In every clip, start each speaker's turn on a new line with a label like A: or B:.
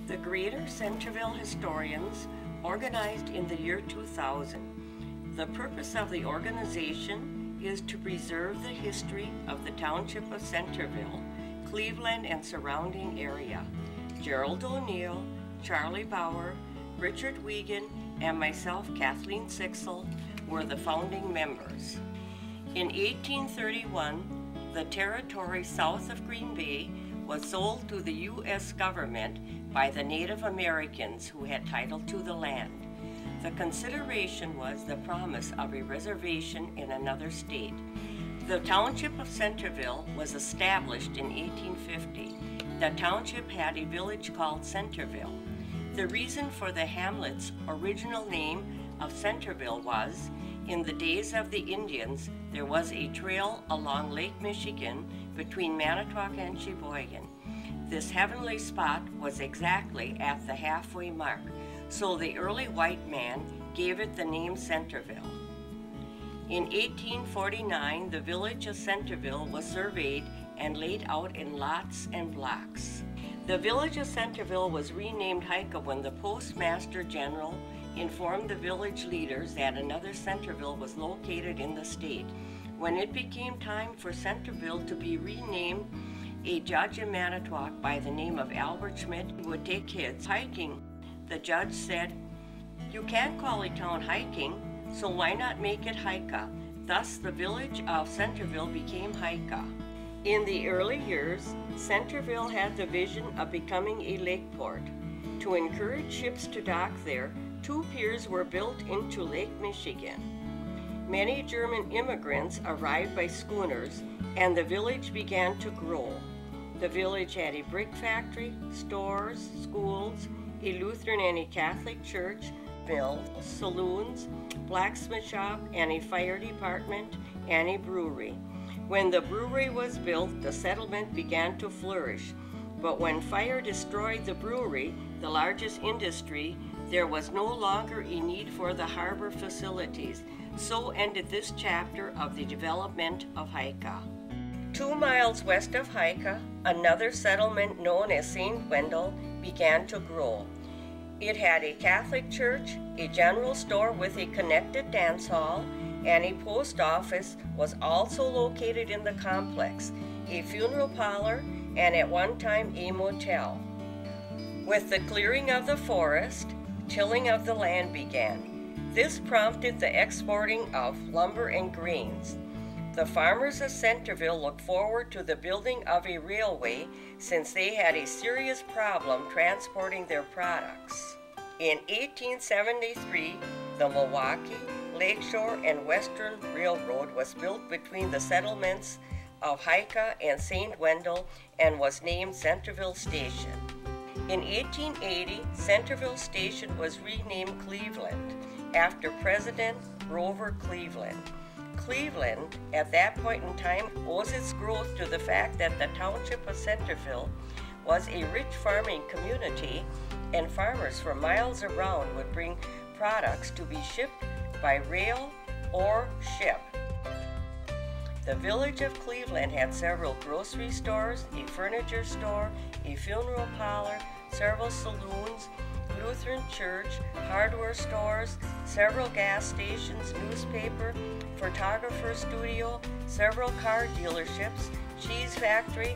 A: The Greater Centerville Historians organized in the year 2000. The purpose of the organization is to preserve the history of the Township of Centerville, Cleveland and surrounding area. Gerald O'Neill, Charlie Bauer, Richard Wiegand, and myself, Kathleen Sixel, were the founding members. In 1831, the territory south of Green Bay was sold to the U.S. government by the Native Americans who had title to the land. The consideration was the promise of a reservation in another state. The Township of Centerville was established in 1850. The township had a village called Centerville. The reason for the hamlet's original name of Centerville was, in the days of the Indians, there was a trail along Lake Michigan between Manitowoc and Sheboygan. This heavenly spot was exactly at the halfway mark, so the early white man gave it the name Centerville. In 1849, the village of Centerville was surveyed and laid out in lots and blocks. The village of Centerville was renamed Haika when the Postmaster General informed the village leaders that another Centerville was located in the state. When it became time for Centerville to be renamed, a judge in Manitowoc by the name of Albert Schmidt would take kids hiking. The judge said, "You can't call a town hiking, so why not make it Haika?" Thus the village of Centerville became Haika. In the early years, Centerville had the vision of becoming a lake port. To encourage ships to dock there, 2 piers were built into Lake Michigan. Many German immigrants arrived by schooners, and the village began to grow. The village had a brick factory, stores, schools, a Lutheran and a Catholic church, mills, saloons, blacksmith shop, and a fire department, and a brewery. When the brewery was built, the settlement began to flourish. But when fire destroyed the brewery, the largest industry, there was no longer a need for the harbor facilities. So ended this chapter of the development of Haika. 2 miles west of Haika, another settlement known as St. Wendel began to grow. It had a Catholic church, a general store with a connected dance hall, and a post office was also located in the complex, a funeral parlor, and at one time a motel. With the clearing of the forest, tilling of the land began. This prompted the exporting of lumber and grains. The farmers of Centerville looked forward to the building of a railway since they had a serious problem transporting their products. In 1873, the Milwaukee, Lakeshore, and Western Railroad was built between the settlements of Haika and St. Wendel and was named Centerville Station. In 1880, Centerville Station was renamed Cleveland after President Grover Cleveland. Cleveland, at that point in time, owes its growth to the fact that the Township of Centerville was a rich farming community, and farmers for miles around would bring products to be shipped by rail or ship. The village of Cleveland had several grocery stores, a furniture store, a funeral parlor, several saloons, Lutheran church, hardware stores, several gas stations, newspaper, photographer studio, several car dealerships, cheese factory,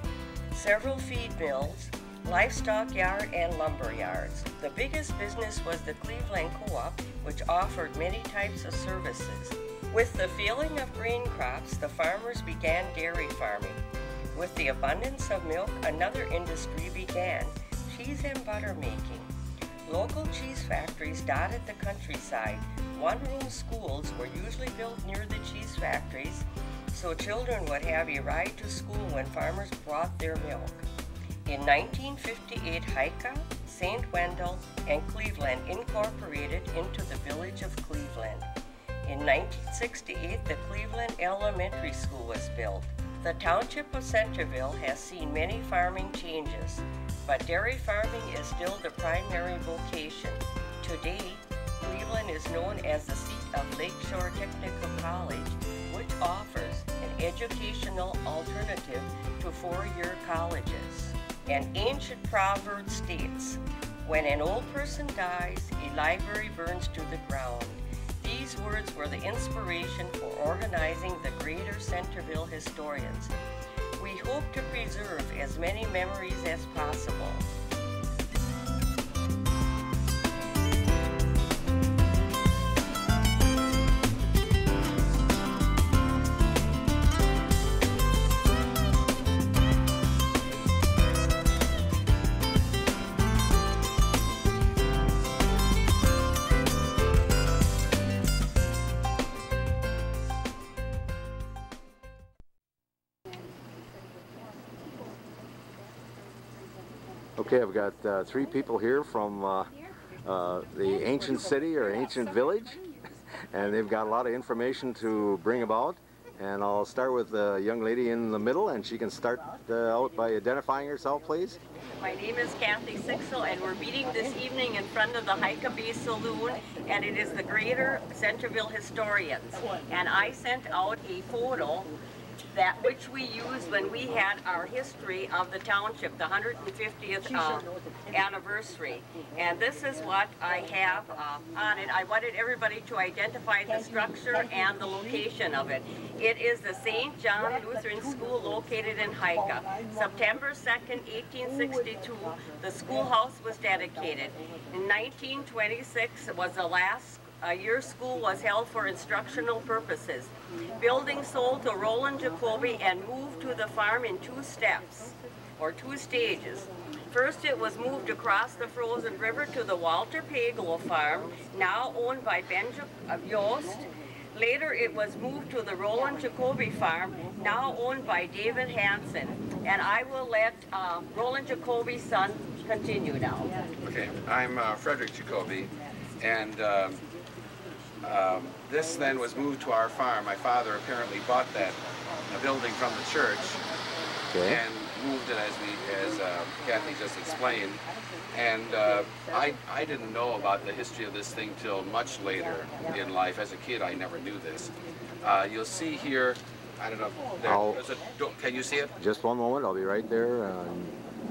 A: several feed mills, livestock yard, and lumber yards. The biggest business was the Cleveland Co-op, which offered many types of services. With the failing of grain crops, the farmers began dairy farming. With the abundance of milk, another industry began, cheese and butter making. Local cheese factories dotted the countryside. One-room schools were usually built near the cheese factories, so children would have a ride to school when farmers brought their milk. In 1958, Haika, St. Wendel, and Cleveland incorporated into the village of Cleveland. In 1968, the Cleveland Elementary School was built. The Township of Centerville has seen many farming changes, but dairy farming is still the primary vocation. Today, Cleveland is known as the seat of Lakeshore Technical College, which offers an educational alternative to 4-year colleges. An ancient proverb states, When an old person dies, a library burns to the ground. These words were the inspiration for organizing the Greater Centerville Historians. We hope to preserve as many memories as possible.
B: Okay, I've got 3 people here from the ancient city or ancient village, and they've got a lot of information to bring about. And I'll start with the young lady in the middle, and she can start out by identifying herself, please.
A: My name is Kathy Sixel, and we're meeting this evening in front of the Haika Bay Saloon, and it is the Greater Centerville Historians. And I sent out a photo that which we used when we had our history of the township, the 150th anniversary. And this is what I have on it. I wanted everybody to identify the structure and the location of it. It is the St. John Lutheran School located in Haika. September 2nd, 1862, the schoolhouse was dedicated. In 1926 was the last year school was held for instructional purposes. Building sold to Roland Jacoby and moved to the farm in 2 steps, or 2 stages. First, it was moved across the frozen river to the Walter Pagelo farm, now owned by Benjamin Yost. Later, it was moved to the Roland Jacoby farm, now owned by David Hansen. And I will let Roland Jacoby's son continue now.
C: Okay, I'm Frederick Jacoby, and this then was moved to our farm. My father apparently bought that building from the church,
B: Okay.
C: and moved it as Kathy just explained. And I didn't know about the history of this thing till much later in life. As a kid, I never knew this. You'll see here, I don't know, there's a door. Can you see it?
B: Just one moment, I'll be right there.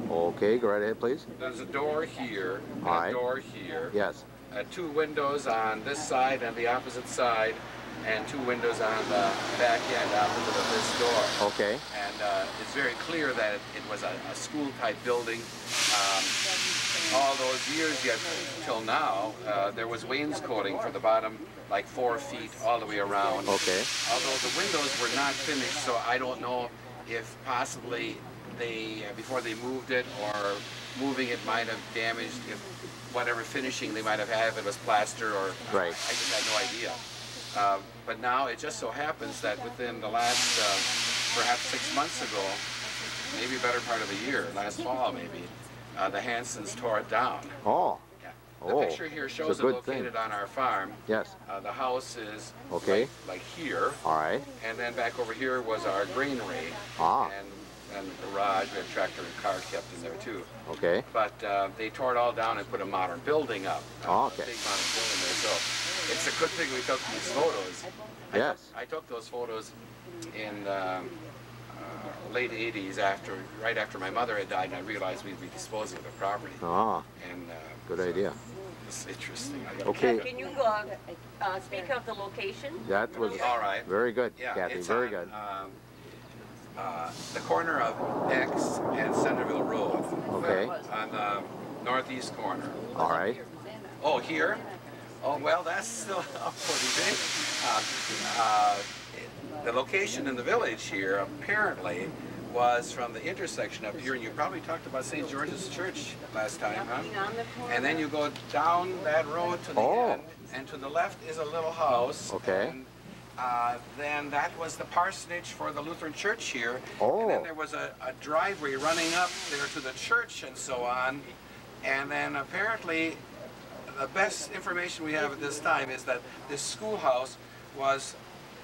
B: Okay, go right ahead, please.
C: There's a door here, and
B: All right.
C: a door here.
B: Yes.
C: 2 windows on this side and the opposite side, and 2 windows on the back end opposite of this door.
B: Okay.
C: And it's very clear that it was a school-type building. All those years yet till now, there was wainscoting for the bottom, like 4 feet all the way around.
B: Okay.
C: Although the windows were not finished, so I don't know if possibly they, before they moved it, or moving it might have damaged if whatever finishing they might have had, if it was plaster or,
B: Right.
C: I just had no idea. But now it just so happens that within the last, perhaps 6 months ago, maybe a better part of a year, last fall maybe, the Hansons tore it down.
B: Oh.
C: Yeah. The
B: Oh,
C: picture here
B: it's
C: shows
B: a
C: it
B: good
C: located
B: thing.
C: on our farm.
B: Yes.
C: The house is
B: Okay.
C: like here,
B: All right.
C: and then back over here was our granary.
B: Ah.
C: And the garage, we had tractor and car kept in there too.
B: Okay.
C: But they tore it all down and put a modern building up.
B: Oh, okay.
C: A big modern building there. So it's a good thing we took these photos.
B: Yes.
C: I took those photos in late 80s, right after my mother had died, and I realized we'd be disposing of the property.
B: Ah,
C: And
B: good
C: so
B: idea.
C: It's interesting.
B: Okay.
A: Can you speak of the location?
B: That was
C: All right.
B: very good,
C: Yeah,
B: Kathy.
C: it's
B: Very
C: on,
B: good.
C: The corner of X and Centerville Road.
B: Okay.
C: On the northeast corner.
B: All right.
C: Oh, here? Oh, well, that's still pretty big. The location in the village here apparently was from the intersection up here, and you probably talked about St. George's Church last time, huh? And then you go down that road to the end, and to the left is a little house.
B: Okay.
C: And, then that was the parsonage for the Lutheran church here.
B: Oh.
C: And then there was a driveway running up there to the church and so on. And then apparently the best information we have at this time is that this schoolhouse was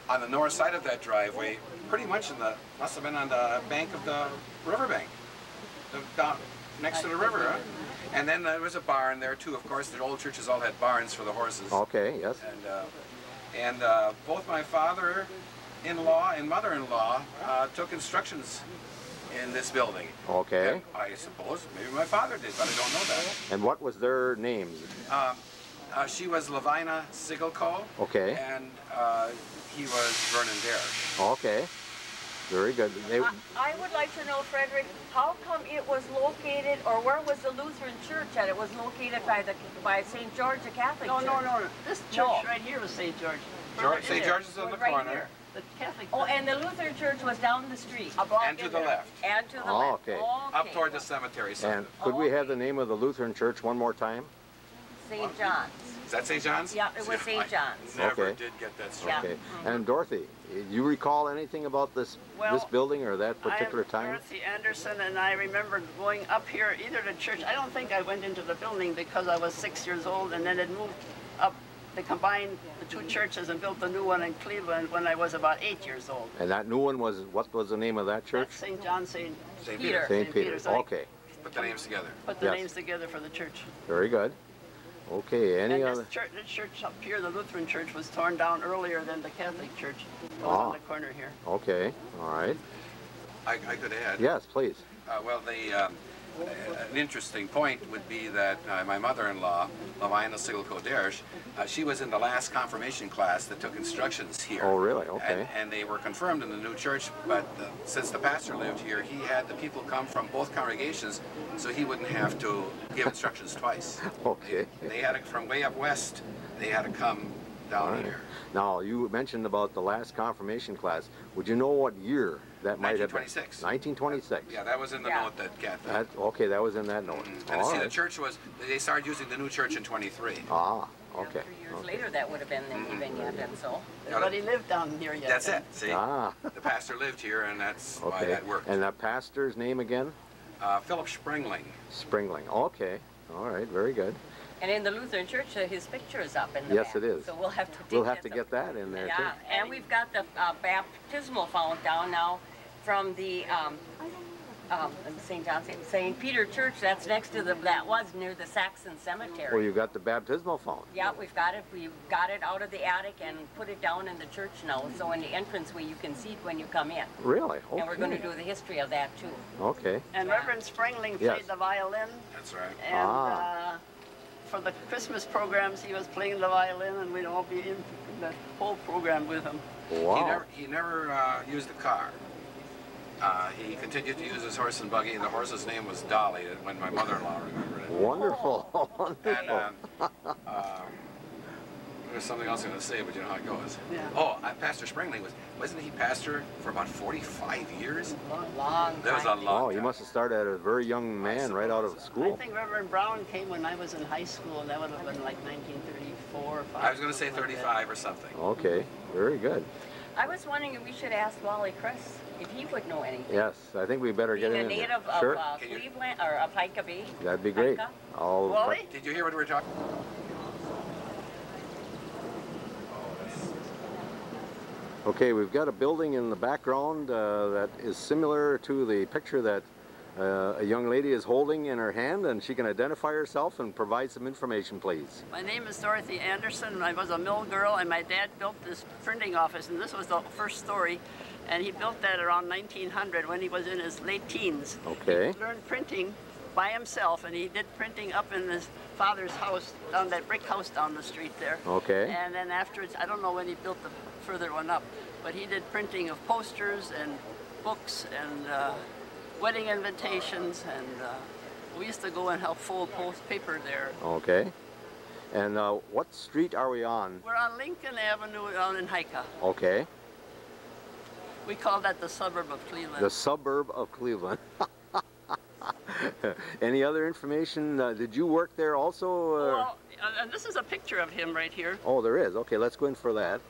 C: on the north side of that driveway, pretty much must have been on the bank of the riverbank, down next to the river. Huh? And then there was a barn there too. Of course, the old churches all had barns for the horses.
B: Okay, yes.
C: And both my father-in-law and mother-in-law took instructions in this building.
B: Okay.
C: And I suppose maybe my father did, but I don't know that.
B: And what was their names?
C: She was Elvina Sigelko.
B: Okay.
C: And he was Vernon Dare.
B: Okay. Very good.
A: I would like to know, Frederick, how come it was located, or where was the Lutheran church at? It was located by St. George, the Catholic church.
D: No. This church right here was St. George.
C: St. George is on the corner.
A: Here.
D: The Catholic.
A: Oh, and the Lutheran church was down the street.
C: And to the left.
A: And to the left.
B: Okay.
C: Up toward the cemetery.
B: And could we have the name of the Lutheran church one more time?
A: St. John's.
C: Is that St. John's?
A: Yeah, it was St. John's.
C: Never did get that straight.
B: Okay. And Dorothy, you recall anything about this building or that particular time?
D: Dorothy Anderson, and I remember going up here either to church. I don't think I went into the building because I was 6 years old, and then it moved up. They combined the two churches and built the new one in Cleveland when I was about 8 years old.
B: And that new one was, what was the name of that church?
D: That's St. John, St.
C: Peter.
B: St. Peter.
D: So
B: Okay.
C: Put the names together.
D: Put the names together for the church.
B: Very good. Okay, any other?
D: This church up here, the Lutheran church, was torn down earlier than the Catholic church. It was on the corner here.
B: Okay, all right.
C: I could add.
B: Yes, please.
C: Well, an interesting point would be that my mother-in-law, Elvina Sigelko Dersh, she was in the last confirmation class that took instructions here.
B: Oh, really? Okay.
C: And they were confirmed in the new church, but since the pastor lived here, he had the people come from both congregations, so he wouldn't have to give instructions twice.
B: Okay.
C: They had to, from way up west, they had to come down here.
B: Now, you mentioned about the last confirmation class. Would you know what year that might have been?
C: 1926.
B: 1926.
C: Yeah, that was in the note that Kat.
B: Okay, that was in that note.
C: And see, the church was, they started using the new church in 23.
B: Ah, okay.
A: Years later, that would have been even yet, and so.
D: Nobody lived down here yet.
C: That's it, see?
B: Ah.
C: The pastor lived here, and that's why that worked.
B: And that pastor's name again?
C: Philip Springling.
B: Springling, okay. All right, very good.
A: And in the Lutheran church, his picture is up in the
B: Yes,
A: back.
B: it is.
A: So we'll have to
B: get that in there, too.
A: Yeah, and we've got the baptismal fount down now from the St. Peter Church. That's next to that was near the Saxon Cemetery.
B: Well, you got the baptismal fount.
A: Yeah, we've got it. We've got it out of the attic and put it down in the church now. So in the entranceway, you can see it when you come in.
B: Really? Okay.
A: And we're going to do the history of that too.
B: Okay.
D: And Reverend Springling played the violin.
C: That's right.
D: And for the Christmas programs, he was playing the violin, and we'd all be in the whole program with him.
B: Wow.
C: He never used the car. He continued to use his horse and buggy, and the horse's name was Dolly, when my mother-in-law remembered it.
B: Wonderful. Wonderful.
C: And there's something else I'm going to say, but you know how it goes.
D: Yeah.
C: Oh, Pastor Springling wasn't he pastor for about 45 years?
A: Long
C: That was a long
B: you
C: time.
B: must have started as a very young man right out of school.
D: I think Reverend Brown came when I was in high school, and that would have been like 1934 or 5.
C: I was going to say 35 or something.
B: Okay, very good.
A: I was wondering if we should ask Wally Chris if he would know anything.
B: Yes, I think we better get
A: Being
B: in
A: a
B: there.
A: native
B: Sure.
A: of Cleveland, or of Haika Bay.
B: That'd be great.
A: Haika?
D: Wally?
C: Did you hear what we were talking?
B: Okay, we've got a building in the background that is similar to the picture that a young lady is holding in her hand, and she can identify herself and provide some information, please.
D: My name is Dorothy Anderson, and I was a mill girl, and my dad built this printing office, and this was the first story, and he built that around 1900 when he was in his late teens.
B: Okay.
D: He learned printing by himself, and he did printing up in his father's house, down that brick house down the street there.
B: Okay.
D: And then afterwards, I don't know when he built the further one up, but he did printing of posters and books and wedding invitations, and we used to go and help fold paper there.
B: Okay. And what street are we on?
D: We're on Lincoln Avenue down in Haika.
B: Okay.
D: We call that the suburb of Cleveland.
B: The suburb of Cleveland. Any other information? Did you work there also?
D: Well, and this is a picture of him right here.
B: Oh, there is. Okay, let's go in for that.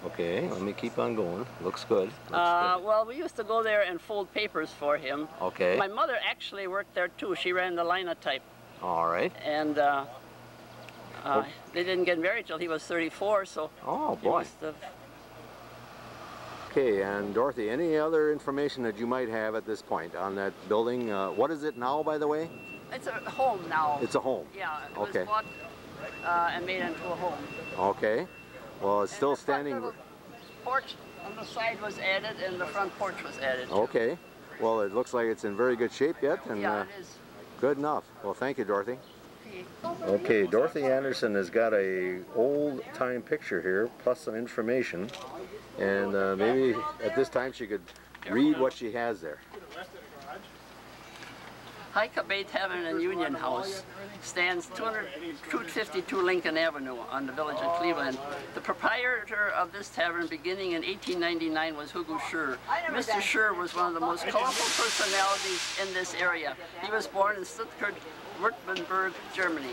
B: Okay, let me keep on going. Looks good. Looks good.
D: Well, we used to go there and fold papers for him.
B: Okay.
D: My mother actually worked there too. She ran the linotype.
B: All right.
D: And they didn't get married till he was 34, so
B: Oh,
D: he
B: boy.
D: must have.
B: Okay, and Dorothy, any other information that you might have at this point on that building? What is it now, by the way?
D: It's a home now.
B: It's a home.
D: Yeah, it
B: Okay.
D: was bought and made into a home.
B: Okay. Well, it's still
D: And the front
B: standing.
D: little porch On the side was added and the front porch was added.
B: Okay. Well, it looks like it's in very good shape yet. And,
D: yeah, it is.
B: Good enough. Well, thank you, Dorothy. Okay, Dorothy Anderson has got a old-time picture here, plus some information. And maybe at this time she could read what she has there.
D: Hika Bay Tavern and Union House stands 252 Lincoln Avenue on the village of Cleveland. The proprietor of this tavern beginning in 1899 was Hugo Schur. Mr. Schur was one of the most colorful personalities in this area. He was born in Stuttgart, Württemberg, Germany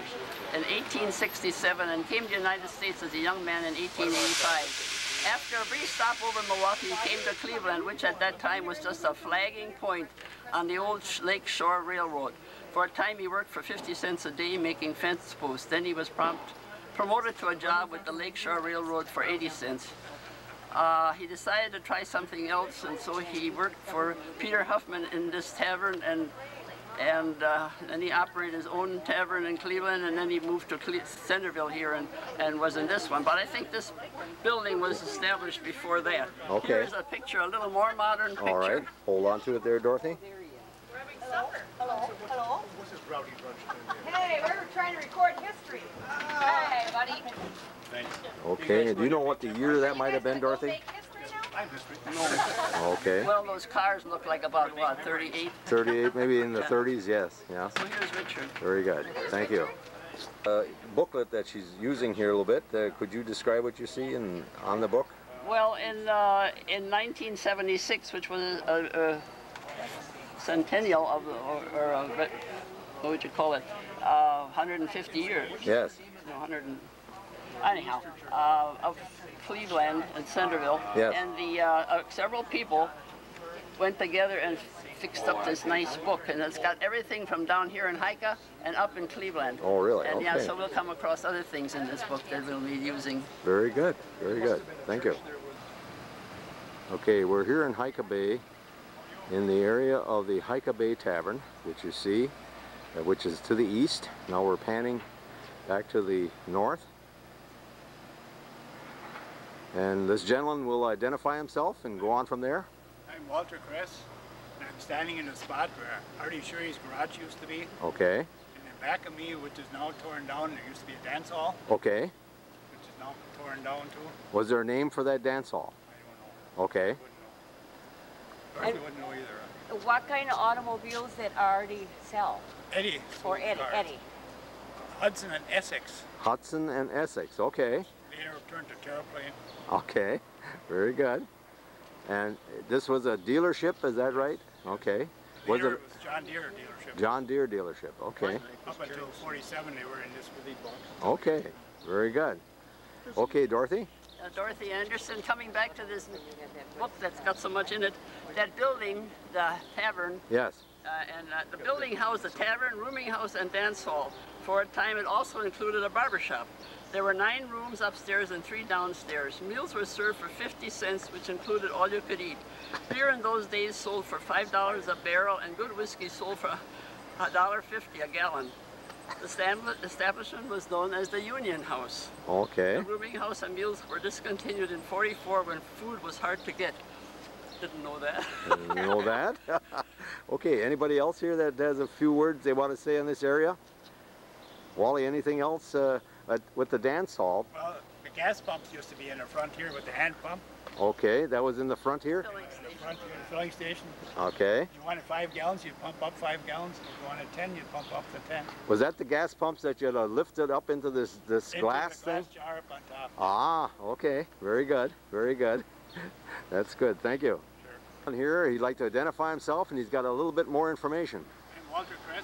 D: in 1867 and came to the United States as a young man in 1885. After a brief stopover in Milwaukee, he came to Cleveland, which at that time was just a flagging point on the old Lake Shore Railroad. For a time, he worked for 50 cents a day making fence posts. Then he was promoted to a job with the Lake Shore Railroad for 80 cents. He decided to try something else, and so he worked for Peter Huffman in this tavern, and then he operated his own tavern in Cleveland, and then he moved to Centerville here and was in this one. But I think this building was established before that.
B: Okay.
D: Here's a picture, a little more modern picture.
B: All right. Hold on to it there, Dorothy.
E: Hello. Hello. Hey, we're trying to record history. Hey, buddy.
F: Thanks.
B: Okay. Do you know what the year that might have been, Dorothy? Okay.
D: Well, those cars look like about, what, 38?
B: 38, maybe in the 30s, yes. Yeah.
D: So here's Richard.
B: Very good. Thank you. Booklet that she's using here a little bit. Could you describe what you see on the book?
D: Well, in 1976, which was a centennial of, what would you call it, 150 years.
B: Yes.
D: No, 100 and, anyhow, of Cleveland and Centerville.
B: Yes.
D: And the several people went together and fixed up this nice book, and it's got everything from down here in Hika and up in Cleveland.
B: Oh, really?
D: And
B: okay.
D: yeah, so we'll come across other things in this book that we'll be using.
B: Very good. Very good. Thank you. Okay, we're here in Hika Bay, in the area of the Haika Bay Tavern, which you see, which is to the east. Now we're panning back to the north. And this gentleman will identify himself and go on from there.
F: I'm Walter Kress, and I'm standing in a spot where Artie Sherry's garage used to be.
B: Okay.
F: And in back of me, which is now torn down, there used to be a dance hall.
B: Okay.
F: Which is now torn down too.
B: Was there a name for that dance hall?
F: I don't know.
B: Okay.
F: Dorothy wouldn't know either.
E: What kind of automobiles that already sell?
F: Eddie.
E: Or Eddie?
F: cars.
E: Eddie.
F: Hudson and Essex.
B: Hudson and Essex. Okay.
F: Later turned to Terraplane.
B: Okay. Very good. And this was a dealership, is that right? Okay.
F: Later it was John Deere dealership.
B: John Deere dealership. Okay.
F: Up until 47 they were in this really box.
B: Okay. Very good. Okay, Dorothy?
D: Dorothy Anderson, coming back to this book that's got so much in it, that building, the tavern,
B: Yes.
D: the building housed a tavern, rooming house, and dance hall. For a time, it also included a barber shop. There were 9 rooms upstairs and 3 downstairs. Meals were served for 50 cents, which included all you could eat. Beer in those days sold for $5 a barrel, and good whiskey sold for $1.50 a gallon. The establishment was known as the Union House.
B: Okay.
D: The rooming house and meals were discontinued in '44 when food was hard to get. Didn't know that.
B: You know that? Okay, anybody else here that has a few words they want to say in this area? Wally, anything else with the dance hall?
F: Well, the gas pumps used to be in the front here with the hand pump.
B: Okay, that was in the front here?
D: Filling
F: In the
D: station.
F: front here, the filling station.
B: Okay.
F: If you wanted 5 gallons, you'd pump up 5 gallons. If you wanted 10, you'd pump up to 10.
B: Was that the gas pumps that you had lifted up into this
F: Into
B: glass
F: the glass
B: thing?
F: jar up on top.
B: Ah, okay. Very good. Very good. That's good. Thank you.
F: Sure.
B: On here, he'd like to identify himself, and he's got a little bit more information.
F: I'm Walter Kress.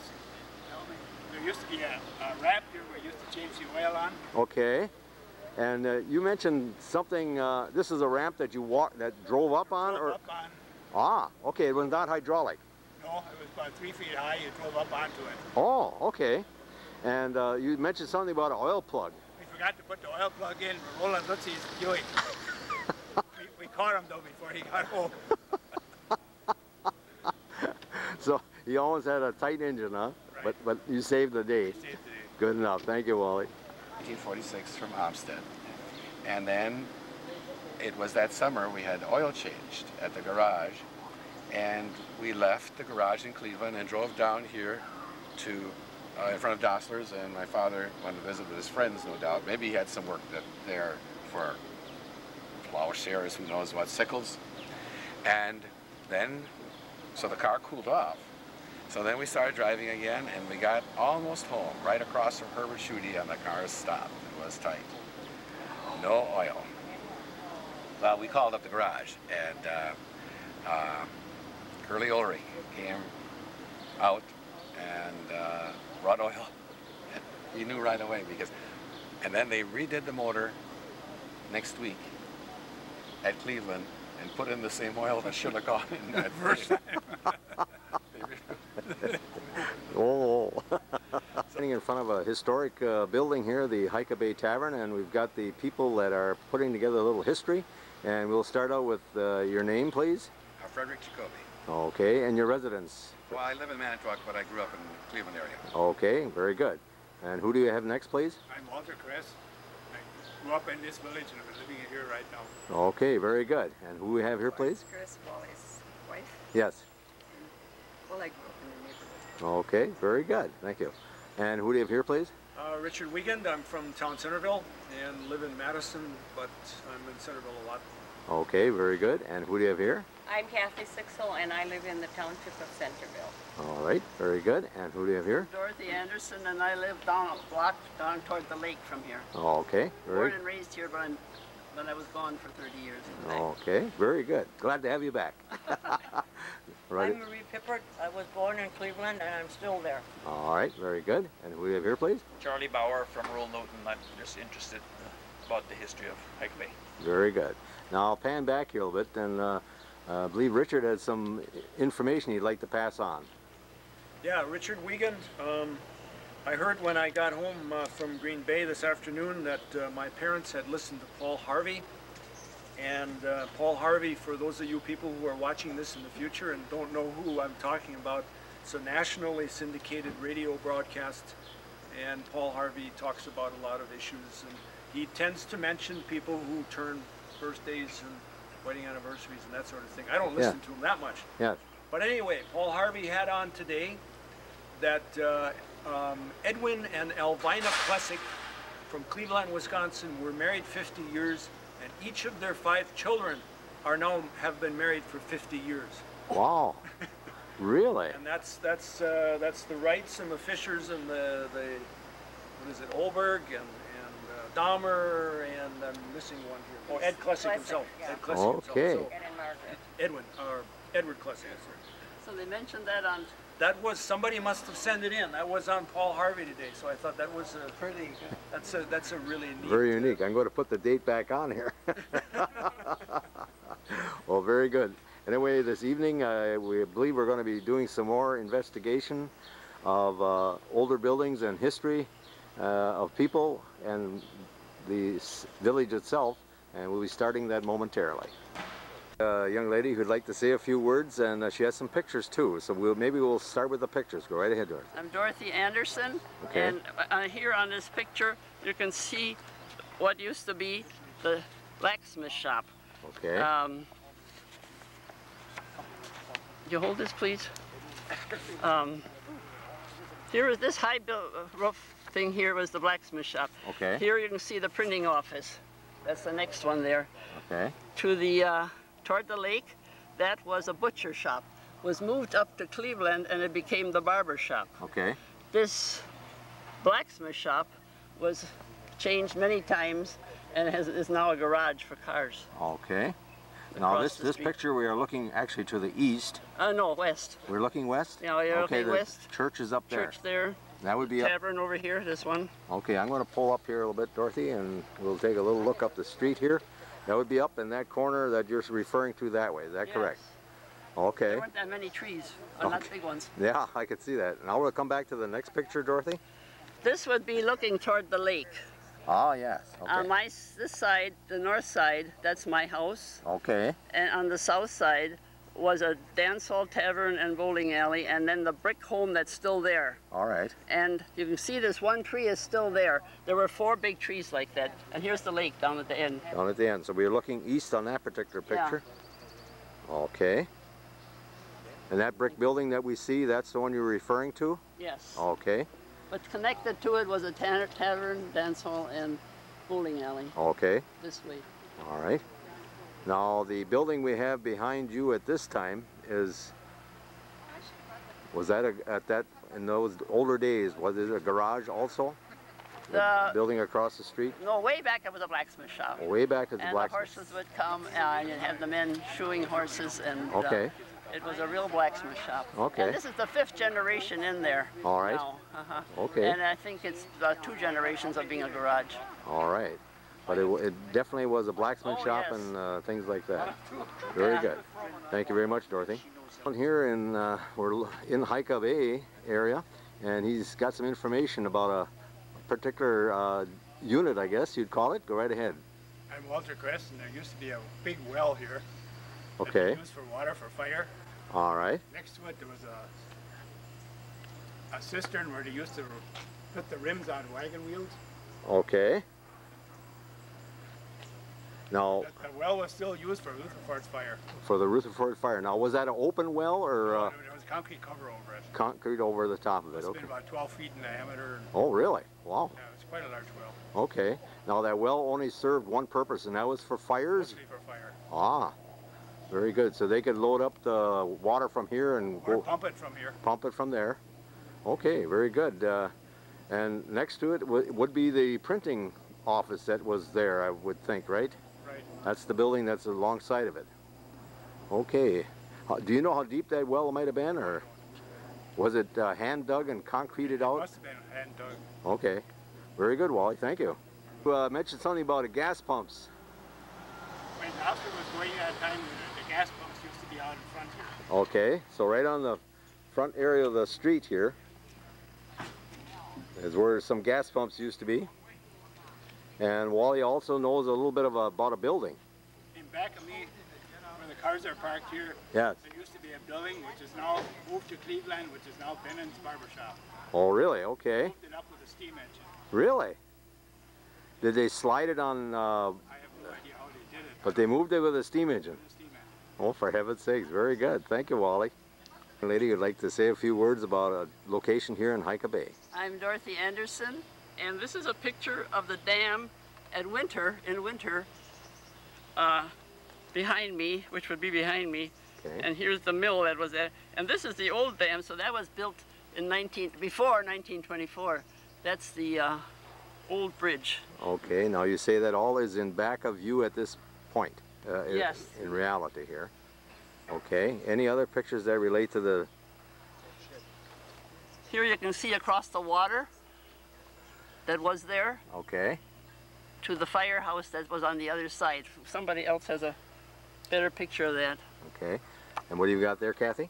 F: There used to be a raft here we used to change the oil on.
B: Okay. And you mentioned something, this is a ramp that you drove up on?
F: Drove
B: or
F: up on.
B: Ah, okay, it was not hydraulic.
F: No, it was about 3 feet high. You drove up onto it.
B: Oh, okay. And you mentioned something about an oil plug.
F: We forgot to put the oil plug in for Roland Lutzie's Buick. we caught him though before he got home.
B: So you always had a tight engine, huh?
F: Right.
B: But you saved the day.
F: He saved the day.
B: Good enough. Thank you, Wally.
C: 1946 from Amstead. And then it was that summer we had oil changed at the garage, and we left the garage in Cleveland and drove down here to in front of Dossler's, and my father went to visit with his friends, no doubt. Maybe he had some work there for plowshares, who knows what, sickles. And then, so the car cooled off. So then we started driving again, and we got almost home, right across from Herbert Schutte, and the car stopped. It was tight. No oil. Well, we called up the garage, and Curly Ulrich came out and brought oil. He knew right away, because, and then they redid the motor next week at Cleveland and put in the same oil that should have gone in that first time.
B: Oh. Sitting in front of a historic building here, the Haika Bay Tavern, and we've got the people that are putting together a little history. And we'll start out with your name, please.
C: Frederick Jacoby.
B: Okay, and your residence?
C: Well, I live in Manitowoc, but I grew up in the Cleveland area.
B: Okay, very good. And who do you have next, please?
F: I'm Walter Kress. I grew up in this village and I'm living here right now.
B: Okay, very good. And who we have here, please?
G: Chris Wally's wife.
B: Yes.
G: Well, I grew up in the neighborhood.
B: Okay, very good. Thank you. And who do you have here, please?
F: Richard Wiegand. I'm from town Centerville and live in Madison, but I'm in Centerville a lot.
B: Okay, very good. And who do you have here?
E: I'm Kathy Sixel, and I live in the Township of Centerville.
B: All right, very good. And who do you have here?
D: Dorothy Anderson, and I live down a block down toward the lake from here.
B: Okay, very
D: Born and raised here, but I was gone for 30 years.
B: Okay, very good. Glad to have you back. Right.
E: I'm Marie Pippert. I was born in Cleveland, and I'm still there.
B: All right, very good. And who do you have here, please?
H: Charlie Bauer from rural Newton. I'm just interested about the history of Haika Bay.
B: Very good. Now I'll pan back here a little bit, and I believe Richard has some information he'd like to pass on.
F: Yeah, Richard Wiegand. I heard when I got home from Green Bay this afternoon that my parents had listened to Paul Harvey. And Paul Harvey, for those of you people who are watching this in the future and don't know who I'm talking about, it's a nationally syndicated radio broadcast, and Paul Harvey talks about a lot of issues, and he tends to mention people who turn birthdays and wedding anniversaries and that sort of thing. I don't listen to him that much.
B: Yeah.
F: But anyway, Paul Harvey had on today that Edwin and Elvina Klesick from Cleveland, Wisconsin were married 50 years, and each of their 5 children have been married for 50 years.
B: Wow. Really?
F: And that's the Wrights and the Fishers and the what is it, Olberg and Dahmer, and I'm missing one here. Oh, Ed Klesick himself.
E: Yeah.
F: Ed Klesick
B: Okay.
F: himself.
E: And in Margaret.
F: Edwin, or Edward Klesick.
D: So they mentioned that on.
F: That was, somebody must have sent it in. That was on Paul Harvey today, so I thought that was a pretty, that's a really neat.
B: Very unique. I'm going to put the date back on here. Well, very good. Anyway, this evening we believe we're going to be doing some more investigation of older buildings and history of people and the village itself, and we'll be starting that momentarily. A young lady who'd like to say a few words, and she has some pictures too, so maybe we'll start with the pictures. Go right ahead, Dorothy.
D: I'm Dorothy Anderson,
B: Okay.
D: and here on this picture you can see what used to be the blacksmith shop.
B: Okay.
D: You hold this, please. Here is this high roof thing here was the blacksmith shop.
B: Okay.
D: Here you can see the printing office. That's the next one there.
B: Okay.
D: To the toward the lake, that was a butcher shop. Was moved up to Cleveland and it became the barber shop.
B: Okay.
D: This blacksmith shop was changed many times and is now a garage for cars.
B: Okay. Now
D: Across the
B: this
D: street.
B: picture we are looking actually to the east.
D: No, west.
B: We're looking west?
D: Yeah, you're
B: okay,
D: looking
B: the
D: west.
B: church is up there.
D: Church there.
B: That would be up.
D: Tavern over here, this one.
B: Okay, I'm going to pull up here a little bit, Dorothy, and we'll take a little look up the street here. That would be up in that corner that you're referring to that way. Is that correct? Okay.
D: There weren't that many trees, not big ones.
B: Yeah, I could see that. Now we'll come back to the next picture, Dorothy.
D: This would be looking toward the lake.
B: Ah, yes. Okay.
D: On this side, the north side, that's my house.
B: Okay.
D: And on the south side was a dance hall, tavern, and bowling alley, and then the brick home that's still there.
B: All right.
D: And you can see this one tree is still there. There were 4 big trees like that. And here's the lake down at the end.
B: Down at the end. So we were looking east on that particular picture? Yeah. Okay. And that brick building that we see, that's the one you're referring to?
D: Yes.
B: Okay.
D: But connected to it was a tavern, dance hall, and bowling alley.
B: Okay.
D: This way.
B: All right. Now, the building we have behind you at this time was that in those older days, was it a garage also? The building across the street?
D: No, way back it was a blacksmith shop.
B: Way back at the blacksmith.
D: And the horses would come, and you'd have the men shoeing horses, and
B: okay.
D: It was a real blacksmith shop.
B: Okay.
D: And this is the 5th generation in there.
B: All right.
D: Now.
B: Okay.
D: And I think it's 2 generations of being a garage.
B: All right. But it definitely was a blacksmith shop and things like that. Very good. Thank you very much, Dorothy. Here we're in Haika Bay area, and he's got some information about a particular unit, I guess you'd call it. Go right ahead.
I: I'm Walter Crest, and there used to be a big well here.
B: Okay.
I: That used for water for fire.
B: All right.
I: Next to it there was a cistern where they used to put the rims on wagon wheels.
B: Okay. Now,
I: the well was still used for Rutherford's fire.
B: For the Rutherford fire. Now, was that an open well or?
I: No, there was concrete cover over it.
B: Concrete over the top of it.
I: It's
B: okay.
I: been about 12 feet in diameter.
B: Oh, really? Wow.
I: Yeah, it's quite a large well.
B: Okay. Now, that well only served one purpose, and that was for fires?
I: Mostly for fire.
B: Ah, very good. So they could load up the water from here and
I: or pump it from here.
B: Pump it from there. Okay, very good. And next to it would be the printing office that was there, I would think, right?
I: Right.
B: That's the building that's alongside of it. Okay. Do you know how deep that well might have been, or was it hand dug and concreted out?
I: It must have been hand dug.
B: Okay. Very good, Wally. Thank you. You mentioned something about gas pumps.
I: When the house was going at that time, the gas pumps used to be out in front here.
B: Okay. So right on the front area of the street here is where some gas pumps used to be. And Wally also knows a little bit about a building.
I: In back of me, where the cars are parked here,
B: yes.
I: There used to be a building which is now moved to Cleveland, which is now Bennon's Barber Shop.
B: Oh, really? Okay.
I: Moved it up with a steam engine.
B: Really? Did they slide it on?
I: I have no idea how they did it.
B: But they moved it with a steam engine. Oh, for heaven's sakes! Very good. Thank you, Wally. Lady, would like to say a few words about a location here in Haika Bay.
D: I'm Dorothy Anderson, and this is a picture of the dam in winter, behind me, which would be behind me.
B: Okay.
D: And here's the mill that was there. And this is the old dam, so that was built in before 1924. That's the old bridge.
B: Okay, now you say that all is in back of you at this point.
D: Yes.
B: In reality here. Okay, any other pictures that relate to the...
D: Here you can see across the water that was there.
B: Okay.
D: To the firehouse that was on the other side. Somebody else has a better picture of that.
B: Okay, and what do you got there, Kathy?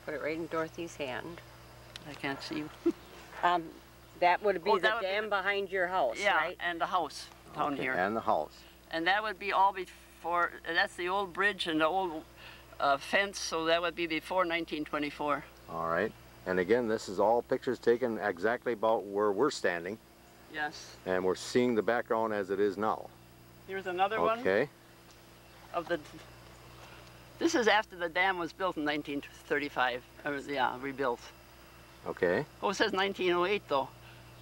E: Put it right in Dorothy's hand.
D: I can't see.
E: That would be the dam behind your house, right?
D: Yeah, and the house down here.
B: And the house.
D: And that would be all before, that's the old bridge and the old fence, so that would be before 1924.
B: All right. And again, this is all pictures taken exactly about where we're standing.
D: Yes.
B: And we're seeing the background as it is now.
D: Here's another one.
B: Okay.
D: This is after the dam was built in 1935. Yeah, rebuilt.
B: Okay.
D: Oh, it says 1908 though.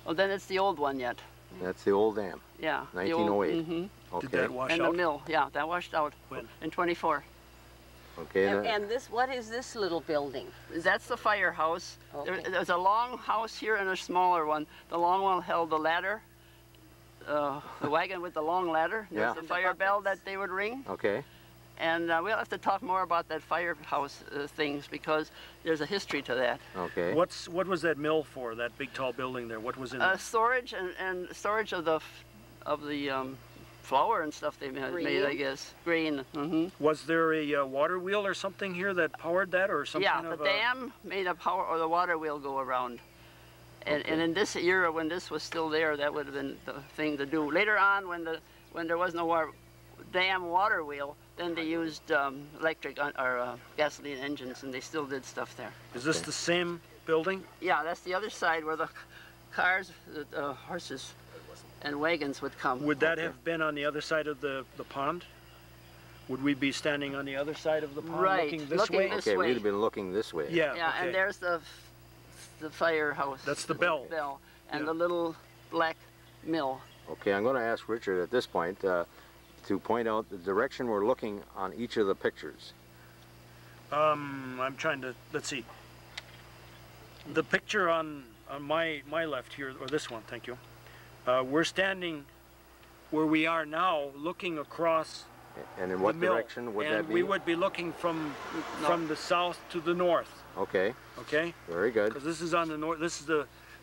D: Oh, then it's the old one yet.
B: That's the old dam.
D: Yeah.
B: 1908.
D: Mm-hmm.
B: Okay.
F: Did that wash out?
D: And the mill, yeah, that washed out
F: When?
D: in 24.
B: Okay.
E: And what is this little building?
D: That's the firehouse.
E: Okay.
D: There's a long house here and a smaller one. The long one held the ladder, the wagon with the long ladder.
B: Yeah.
D: There's the fire bell that they would ring.
B: Okay.
D: And we'll have to talk more about that firehouse things because there's a history to that.
B: Okay.
F: What was that mill for? That big tall building there? What was in it?
D: Storage and storage of the flour and stuff they made, I guess. Grain. Mm-hmm.
F: Was there a water wheel or something here that powered that, or something?
D: Yeah, the dam made a power or the water wheel go around. And,
B: Okay.
D: and in this era, when this was still there, that would have been the thing to do. Later on, when there was no dam water wheel, Then they used electric or gasoline engines, and they still did stuff there.
F: Is this the same building?
D: Yeah, that's the other side where the cars, the horses, and wagons would come.
F: Would that have been on the other side of the pond? Would we be standing on the other side of the pond,
D: right,
F: looking this way?
B: Okay, we'd have been looking this way.
F: Yeah.
D: Yeah,
F: okay.
D: and there's the firehouse.
F: That's the bell.
D: And
F: Yeah.
D: the little black mill.
B: Okay, I'm going to ask Richard at this point to point out the direction we're looking on each of the pictures.
F: I'm trying to, let's see. The picture on my left here, or this one, thank you. We're standing where we are now, looking across
B: And in what
F: the mill,
B: direction would that
F: and
B: be?
F: we would be looking from the south to the north.
B: Okay,
F: Okay?
B: very good.
F: Because this is on the north.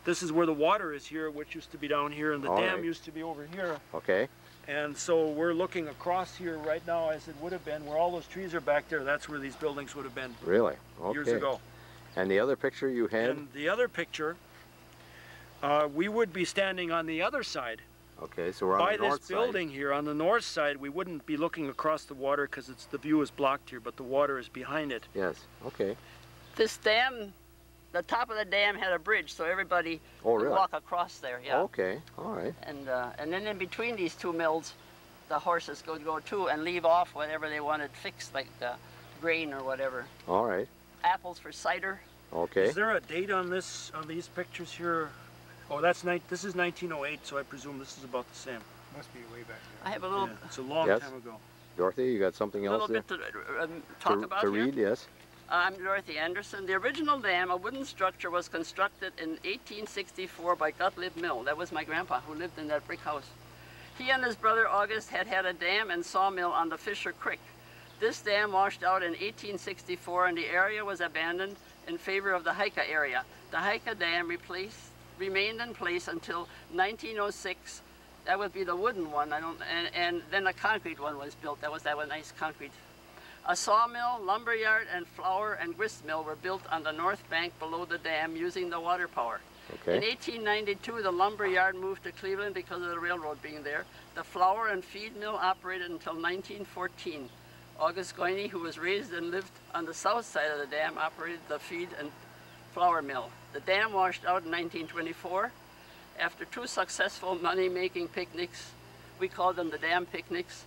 F: This is where the water is here, which used to be down here, and the
B: All
F: dam
B: right.
F: used to be over here.
B: Okay,
F: And so we're looking across here right now, as it would have been, where all those trees are back there. That's where these buildings would have been
B: really? Okay.
F: years ago.
B: And the other picture you had?
F: And the other picture, we would be standing on the other side.
B: Okay, so we're on
F: By
B: the north
F: this building
B: side.
F: here, on the north side, we wouldn't be looking across the water because the view is blocked here, but the water is behind it.
B: Yes, okay.
D: This dam, the top of the dam had a bridge, so everybody
B: really?
D: could walk across there. Yeah.
B: Okay, all right.
D: And then in between these two mills, the horses could go too and leave off whatever they wanted fixed, like grain or whatever.
B: All right,
D: Apples for cider.
B: okay.
F: Is there a date on these pictures here? Oh, this is 1908, so I presume this is about the same.
I: Must be way back there.
D: I have a little,
F: Yeah, it's a long
B: Yes.
F: time ago.
B: Dorothy, you got something else
D: little bit to talk about
B: to
D: here.
B: read? Yes.
D: I'm Dorothy Anderson. The original dam, a wooden structure, was constructed in 1864 by Gottlieb Mill. That was my grandpa who lived in that brick house. He and his brother August had a dam and sawmill on the Fisher Creek. This dam washed out in 1864 and the area was abandoned in favor of the Haika area. The Haika Dam remained in place until 1906. That would be the wooden one, and then a concrete one was built. That was nice concrete. A sawmill, lumberyard, and flour and grist mill were built on the north bank below the dam using the water power.
B: Okay.
D: In 1892, the lumberyard moved to Cleveland because of the railroad being there. The flour and feed mill operated until 1914. August Goiney, who was raised and lived on the south side of the dam, operated the feed and flour mill. The dam washed out in 1924. After two successful money-making picnics, we called them the dam picnics,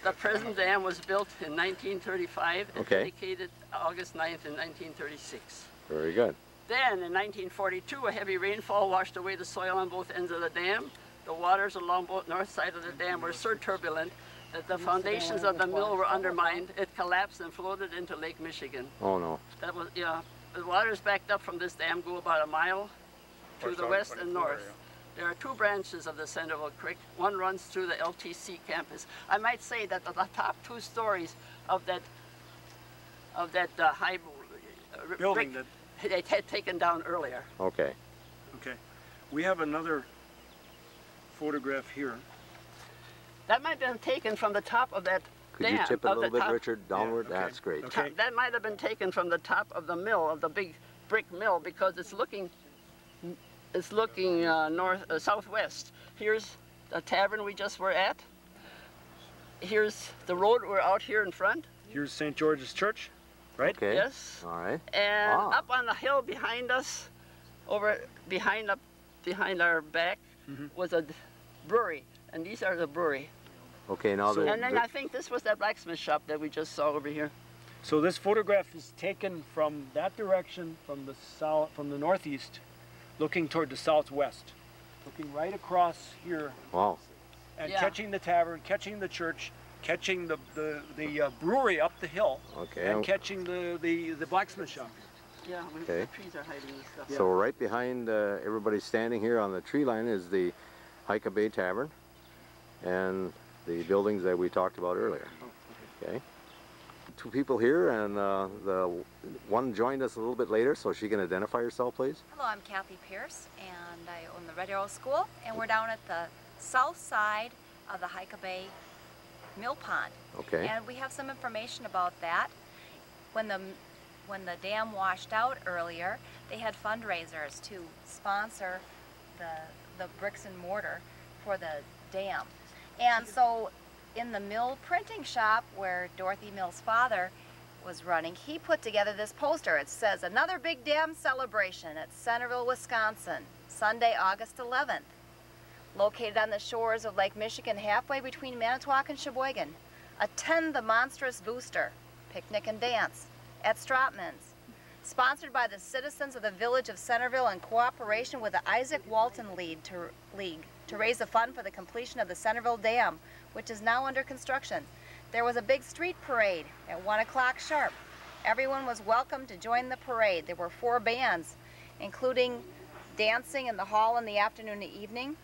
D: the present dam was built in 1935 and
B: Okay.
D: dedicated August 9th in 1936.
B: Very good.
D: Then, in 1942, a heavy rainfall washed away the soil on both ends of the dam. The waters along both north sides of the dam were so turbulent that the foundations of the mill were undermined. It collapsed and floated into Lake Michigan.
B: Oh, no.
D: That was, yeah. The waters backed up from this dam go about a mile to the west and north. There are two branches of the Centerville Creek. One runs through the LTC campus. I might say that the top two stories of that high
F: Building
D: brick, they had taken down earlier.
B: Okay.
F: Okay. We have another photograph here.
D: That might have been taken from the top of that
B: Could
D: dam.
B: you tip it a
D: of the
B: little bit,
D: top-
B: Richard? Downward?
F: Yeah, okay.
B: That's great.
F: Okay.
D: That might have been taken from the top of the mill, of the big brick mill, because it's looking southwest. Here's the tavern we just were at. Here's the road we're out here in front.
F: Here's St. George's Church, right?
B: Okay.
D: Yes.
B: All right.
D: And
B: Ah.
D: up on the hill behind us, behind our back, was a brewery, and these are the brewery.
B: Okay, now
D: And then I think this was that blacksmith shop that we just saw over here.
F: So this photograph is taken from that direction, from the northeast, looking toward the southwest, looking right across here,
B: Wow.
F: and
D: Yeah.
F: catching the tavern, catching the church, catching the brewery up the hill,
B: Okay.
F: and catching the blacksmith shop.
D: Yeah,
B: Okay.
D: the trees are hiding and stuff.
B: So right behind everybody standing here on the tree line is the Hika Bay Tavern and the buildings that we talked about earlier. Okay. Two people here, and the one joined us a little bit later, so she can identify herself, please.
J: Hello, I'm Kathy Pierce, and I own the Red Arrow School, and we're down at the south side of the Haika Bay Mill Pond.
B: Okay.
J: And we have some information about that. When the dam washed out earlier, they had fundraisers to sponsor the bricks and mortar for the dam. And so in the mill printing shop where Dorothy Mill's father was running, he put together this poster. It says, "Another Big Dam Celebration at Centerville, Wisconsin, Sunday, August 11th. Located on the shores of Lake Michigan, halfway between Manitowoc and Sheboygan. Attend the monstrous booster, picnic and dance, at Strapman's. Sponsored by the citizens of the village of Centerville in cooperation with the Isaac Walton League to raise a fund for the completion of the Centerville Dam, which is now under construction. There was a big street parade at 1 o'clock sharp. Everyone was welcome to join the parade. There were 4 bands, including dancing in the hall in the afternoon and evening.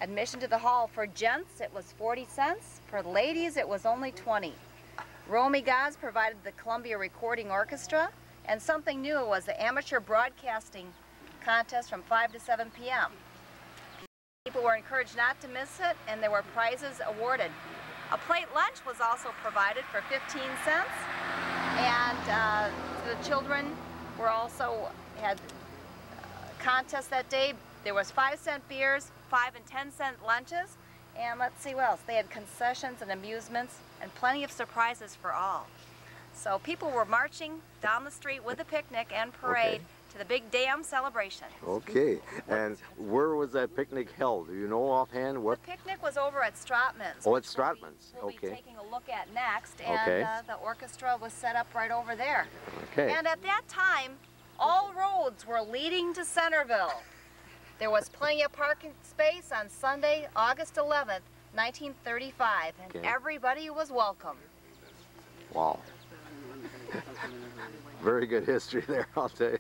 J: Admission to the hall for gents, it was 40 cents. For ladies, it was only 20. Romy Gaz provided the Columbia Recording Orchestra, and something new was the amateur broadcasting contest from 5 to 7 p.m. People were encouraged not to miss it, and there were prizes awarded. A plate lunch was also provided for 15 cents, and the children were also had contests that day. There was 5-cent beers, 5 and 10-cent lunches, and let's see what else. They had concessions and amusements and plenty of surprises for all. So people were marching down the street with a picnic and parade to the big dam celebration.
B: Okay, and where was that picnic held? Do you know offhand what?
J: The picnic was over at Strapman's.
B: Oh, at Strapman's.
J: We'll be taking a look at next, and
B: Okay.
J: The orchestra was set up right over there.
B: Okay.
J: And at that time, all roads were leading to Centerville. There was plenty of parking space on Sunday, August 11th, 1935, and everybody was welcome.
B: Wow. Very good history there, I'll tell you.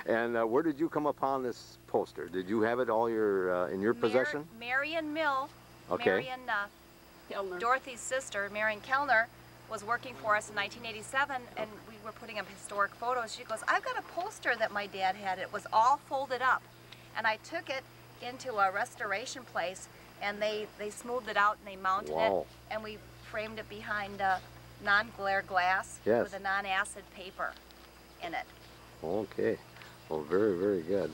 B: And where did you come upon this poster? Did you have it all in your possession?
J: Marion Mill, Marion, Dorothy's sister, Marion Kellner, was working for us in 1987, and we were putting up historic photos. She goes, "I've got a poster that my dad had. It was all folded up." And I took it into a restoration place, and they smoothed it out and they mounted it, and we framed it behind non-glare glass with a non-acid paper in it.
B: Okay. Well, very, very good.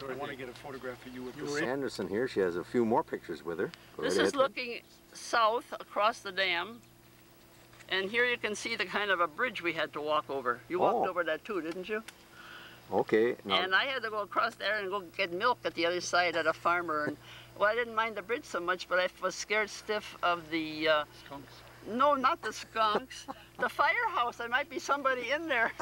F: I want to get a photograph of you with
B: Miss Anderson here. She has a few more pictures with her.
D: This is looking south across the dam, and here you can see the kind of a bridge we had to walk over. You walked over that too, didn't you?
B: Okay.
D: Now, and I had to go across there and go get milk at the other side at a farmer. And well, I didn't mind the bridge so much, but I was scared stiff of the
F: skunks.
D: No, not the skunks. The firehouse. There might be somebody in there.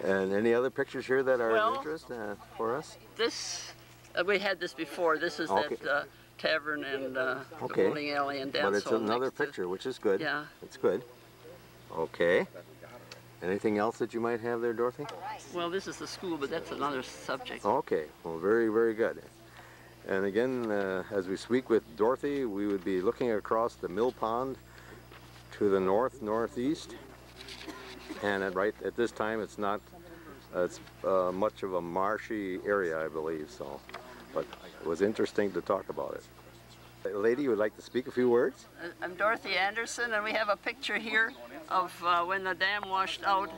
B: And any other pictures here that are of interest for us?
D: This, we had this before. This is that tavern and the bowling alley and dance hall.
B: But it's another picture, which is good.
D: Yeah.
B: It's good. Okay. Anything else that you might have there, Dorothy?
D: Well, this is the school, but that's another subject.
B: Okay. Well, very, very good. And again, as we speak with Dorothy, we would be looking across the mill pond to the northeast. And right at this time, it's not much of a marshy area, I believe. So, but it was interesting to talk about it. Lady, you would like to speak a few words?
D: I'm Dorothy Anderson, and we have a picture here of when the dam washed out,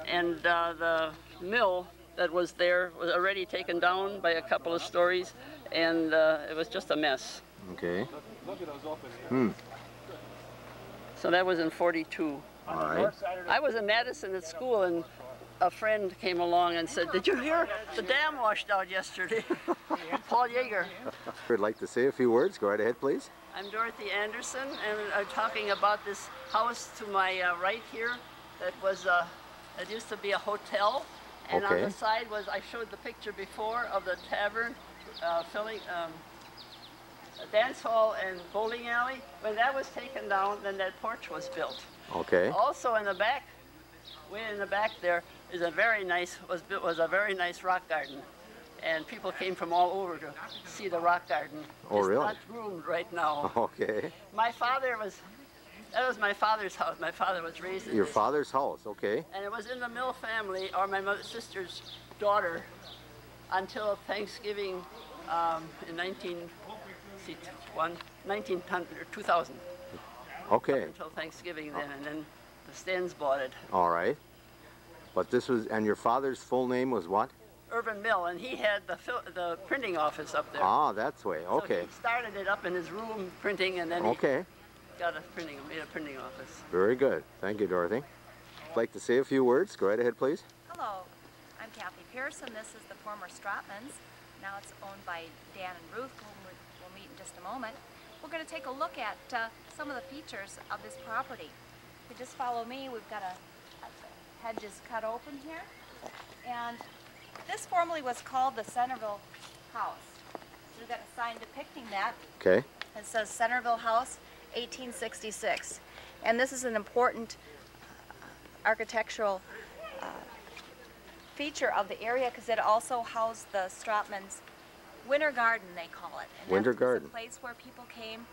D: and the mill that was there was already taken down by a couple of stories, and it was just a mess.
B: Okay.
D: So that was in '42.
B: All right.
D: I was in Madison at school, and a friend came along and said, "Did you hear the dam washed out yesterday?" Paul Yeager.
B: Would like to say a few words? Go right ahead, please.
D: I'm Dorothy Anderson, and I'm talking about this house to my right here. That was it used to be a hotel, and on the side was, I showed the picture before of the tavern, filling a dance hall and bowling alley. When that was taken down, then that porch was built.
B: Okay.
D: Also in the back, way in the back there, is a very nice was a very nice rock garden, and people came from all over to see the rock garden.
B: Oh,
D: it's
B: really?
D: not groomed right now.
B: Okay.
D: That was my father's house. My father was raised in
B: Your
D: this,
B: father's house, okay.
D: and it was in the Mill family, or my sister's daughter, until Thanksgiving in 2000.
B: Okay.
D: Until Thanksgiving then, and then the Stens bought it.
B: All right. But this was, and your father's full name was what?
D: Irvin Mill, and he had the printing office up there.
B: Ah, that's way. Okay.
D: So he started it up in his room printing, and then
B: Okay.
D: he got made a printing office.
B: Very good. Thank you, Dorothy. I'd like to say a few words. Go right ahead, please.
J: Hello, I'm Kathy Pearson. This is the former Strapman's. Now it's owned by Dan and Ruth, whom we'll meet in just a moment. We're going to take a look at some of the features of this property. If you just follow me, we've got a hedges cut open here. And this formerly was called the Centerville House. We've got a sign depicting that.
B: Okay.
J: It says Centerville House, 1866. And this is an important architectural feature of the area because it also housed the Strapman's winter garden, they call it. And
B: Winter
J: that
B: garden.
J: was a place where people came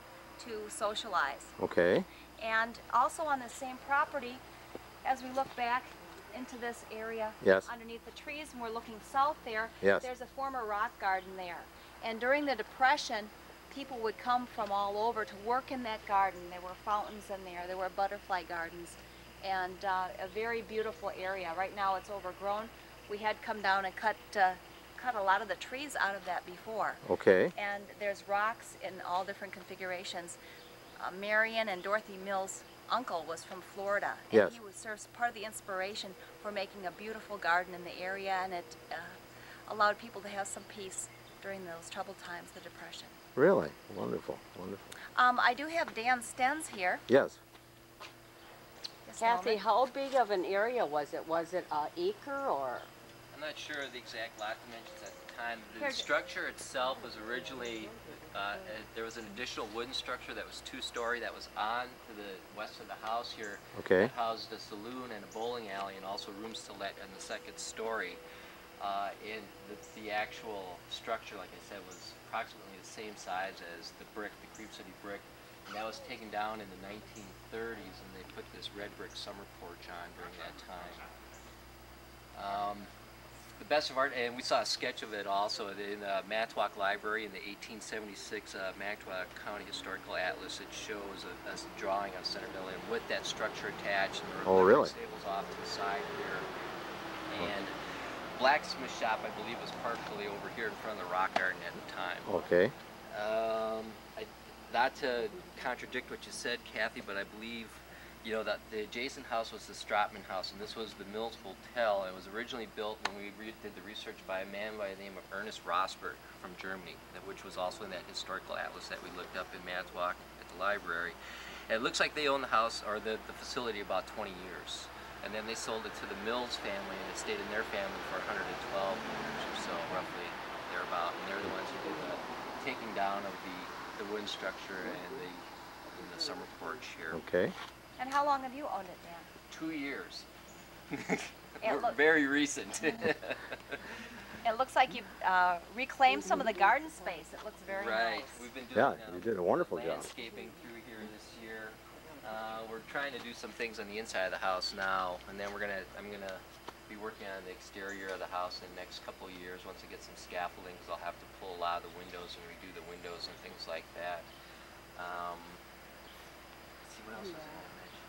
J: to socialize.
B: Okay.
J: And also on the same property, as we look back into this area
B: Yes.
J: underneath the trees, and we're looking south there,
B: Yes.
J: there's a former rock garden there. And during the Depression, people would come from all over to work in that garden. There were fountains in there, there were butterfly gardens, and a very beautiful area. Right now it's overgrown. We had come down and cut a lot of the trees out of that before.
B: Okay.
J: And there's rocks in all different configurations. Marion and Dorothy Mills' uncle was from Florida, and
B: Yes.
J: he serves part of the inspiration for making a beautiful garden in the area, and it allowed people to have some peace during those troubled times, the Depression.
B: Really? Wonderful. Wonderful.
J: I do have Dan Stens here.
B: Yes.
J: Just a
E: Kathy,
J: moment.
E: how big of an area was it? Was it an acre or?
K: I'm not sure of the exact lot dimensions at the time. The
J: Here's-
K: structure itself was originally, there was an additional wooden structure that was two-story that was on to the west of the house here.
B: Okay.
K: It housed a saloon and a bowling alley and also rooms to let in the second story. And the actual structure, like I said, was approximately the same size as the brick, the Creep City brick. And that was taken down in the 1930s, and they put this red brick summer porch on during that time. The best of art, and we saw a sketch of it also in the Manitowoc Library in the 1876 Manitowoc County Historical Atlas. It shows a drawing of Centerville and with that structure attached, and there
B: Oh,
K: were
B: really?
K: stables off to the side here. And Blacksmith Shop, I believe, was partially over here in front of the rock garden at the time.
B: Okay.
K: Not to contradict what you said, Kathy, but I believe, you know, that the adjacent house was the Strapman house, and this was the Mills Hotel. It was originally built when we did the research by a man by the name of Ernest Rosberg from Germany, which was also in that historical atlas that we looked up in Manitowoc at the library. And it looks like they owned the house, or the facility, about 20 years. And then they sold it to the Mills family, and it stayed in their family for 112 years or so, roughly, thereabout. And they're the ones who did the taking down of the wooden structure and the summer porch here.
B: Okay.
J: And how long have you owned it, Dan?
K: 2 years.
J: It
K: Very recent.
J: It looks like you've reclaimed some of the garden space. It looks very
K: Right.
J: nice.
K: We've been doing
B: Yeah, you did a wonderful job.
K: landscaping through here this year. We're trying to do some things on the inside of the house now, and then I'm gonna be working on the exterior of the house in the next couple of years. Once I get some scaffolding, because I'll have to pull a lot of the windows and redo the windows and things like that. Let's see, what else was I gonna mention?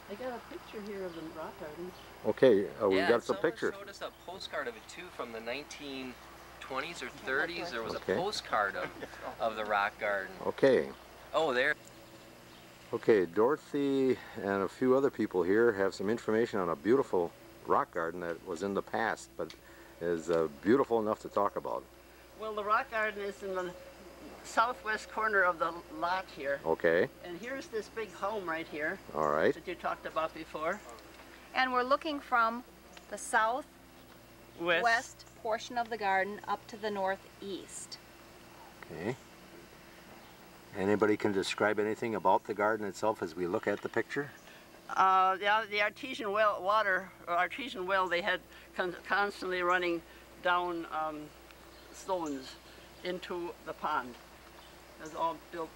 D: I got a picture here of the rock garden.
B: Okay, we've
K: Yeah,
B: got some
K: someone
B: pictures.
K: showed us a postcard of it too from the 1920s or 30s. There was
B: Okay.
K: a postcard of the rock garden.
B: Okay.
K: Oh, there.
B: Okay, Dorothy and a few other people here have some information on a beautiful rock garden that was in the past, but is beautiful enough to talk about.
D: Well, the rock garden is in the southwest corner of the lot here.
B: Okay,
D: And here's this big home right here
B: all right.
D: that you talked about before.
J: And we're looking from the southwest portion of the garden up to the northeast.
B: Okay. Anybody can describe anything about the garden itself as we look at the picture?
D: Yeah, the artesian well, artesian well, they had constantly running down stones into the pond. It was all built,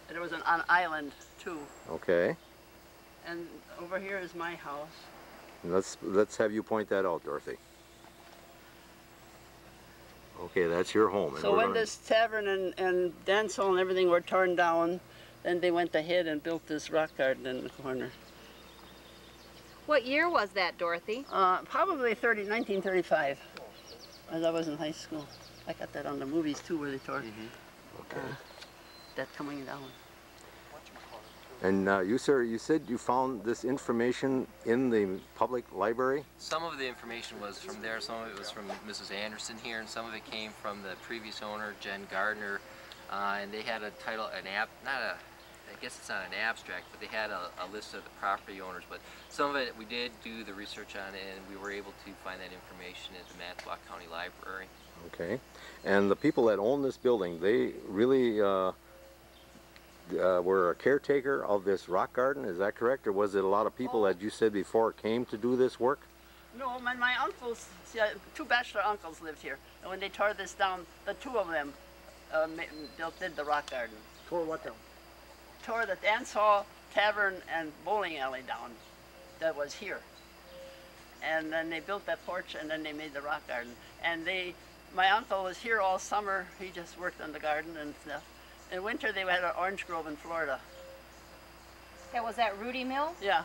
D: and it was an island too.
B: Okay.
D: And over here is my house.
B: Let's have you point that out, Dorothy. Okay, that's your home. and
D: So
B: we're
D: when
B: gonna-
D: this tavern and dance hall and everything were torn down, then they went ahead and built this rock garden in the corner.
J: What year was that, Dorothy?
D: Probably 1935, as I was in high school. I got that on the movies too, where they tore that coming down.
B: And you, sir, you said you found this information in the public library?
K: Some of the information was from there, some of it was from Mrs. Anderson here, and some of it came from the previous owner, Jen Gardner, and they had a title, I guess it's not an abstract, but they had a list of the property owners, but some of it we did do the research on, and we were able to find that information at the Manitowoc County Library.
B: Okay. And the people that own this building, they really were a caretaker of this rock garden, is that correct? Or was it a lot of people that you said before came to do this work?
D: No, my uncles, two bachelor uncles lived here. And when they tore this down, the two of them did the rock garden.
I: Tore what down?
D: Tore the dance hall, tavern, and bowling alley down that was here. And then they built that porch, and then they made the rock garden. And my uncle was here all summer. He just worked on the garden and stuff. In winter, they had an orange grove in Florida.
J: That was at Rudy Mill?
D: Yeah.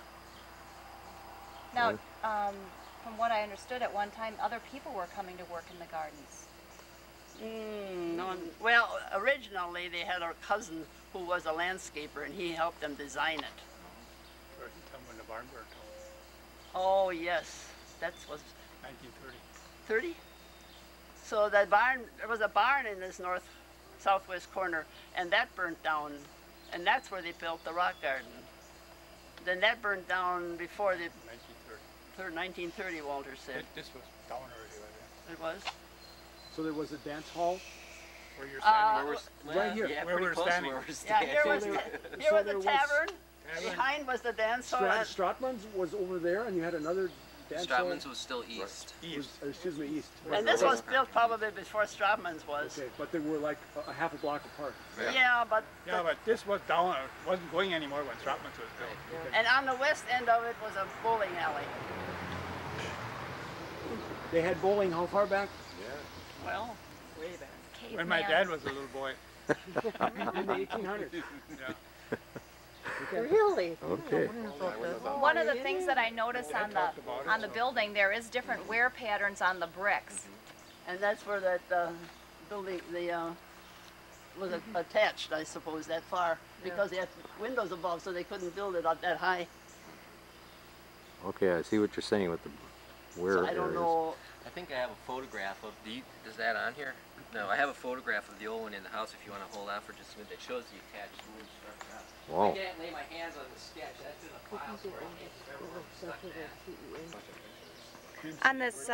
J: Now, from what I understood at one time, other people were coming to work in the gardens.
D: No, well, originally they had a cousin who was a landscaper, and he helped them design it.
I: When the barn burned down.
D: Oh, yes. That was
I: 1930.
D: 30? So that barn, there was a barn in this southwest corner, and that burnt down, and that's where they built the rock garden. Then that burnt down before the 1930, Walter said.
I: This was down already, wasn't it?
D: It was.
L: So there was a dance hall?
I: Where you're standing?
L: Right here.
K: Yeah,
I: where we're standing.
D: Yeah, here was the tavern. Behind was the dance hall.
L: Stratman's was over there, and you had another dance hall?
K: Stratman's was still east.
L: Excuse me, east.
D: And this was built probably before Strapman's was.
L: Okay, but they were like a half a block apart.
D: Yeah, but
I: this was down, wasn't going anymore when Strapman's was built.
D: And on the west end of it was a bowling alley.
L: They had bowling how far back?
D: Well, way back.
I: When my dad was a little boy.
L: In the 1800s.
I: Yeah.
J: Really?
B: Okay.
J: One of the things that I noticed on the building, there is different wear patterns on the bricks.
D: And that's where that building was attached, I suppose, that far, because they had windows above, so they couldn't build it up that high.
B: Okay, I see what you're saying with the where
D: So I don't know.
K: I think I have a photograph of is that on here? No, I have a photograph of the old one in the house if you want to hold on for just a minute that shows the attached wooden structure.
B: Wow.
K: I can't lay my hands on the sketch. That's in the file, so I can't stuck that.
J: On this,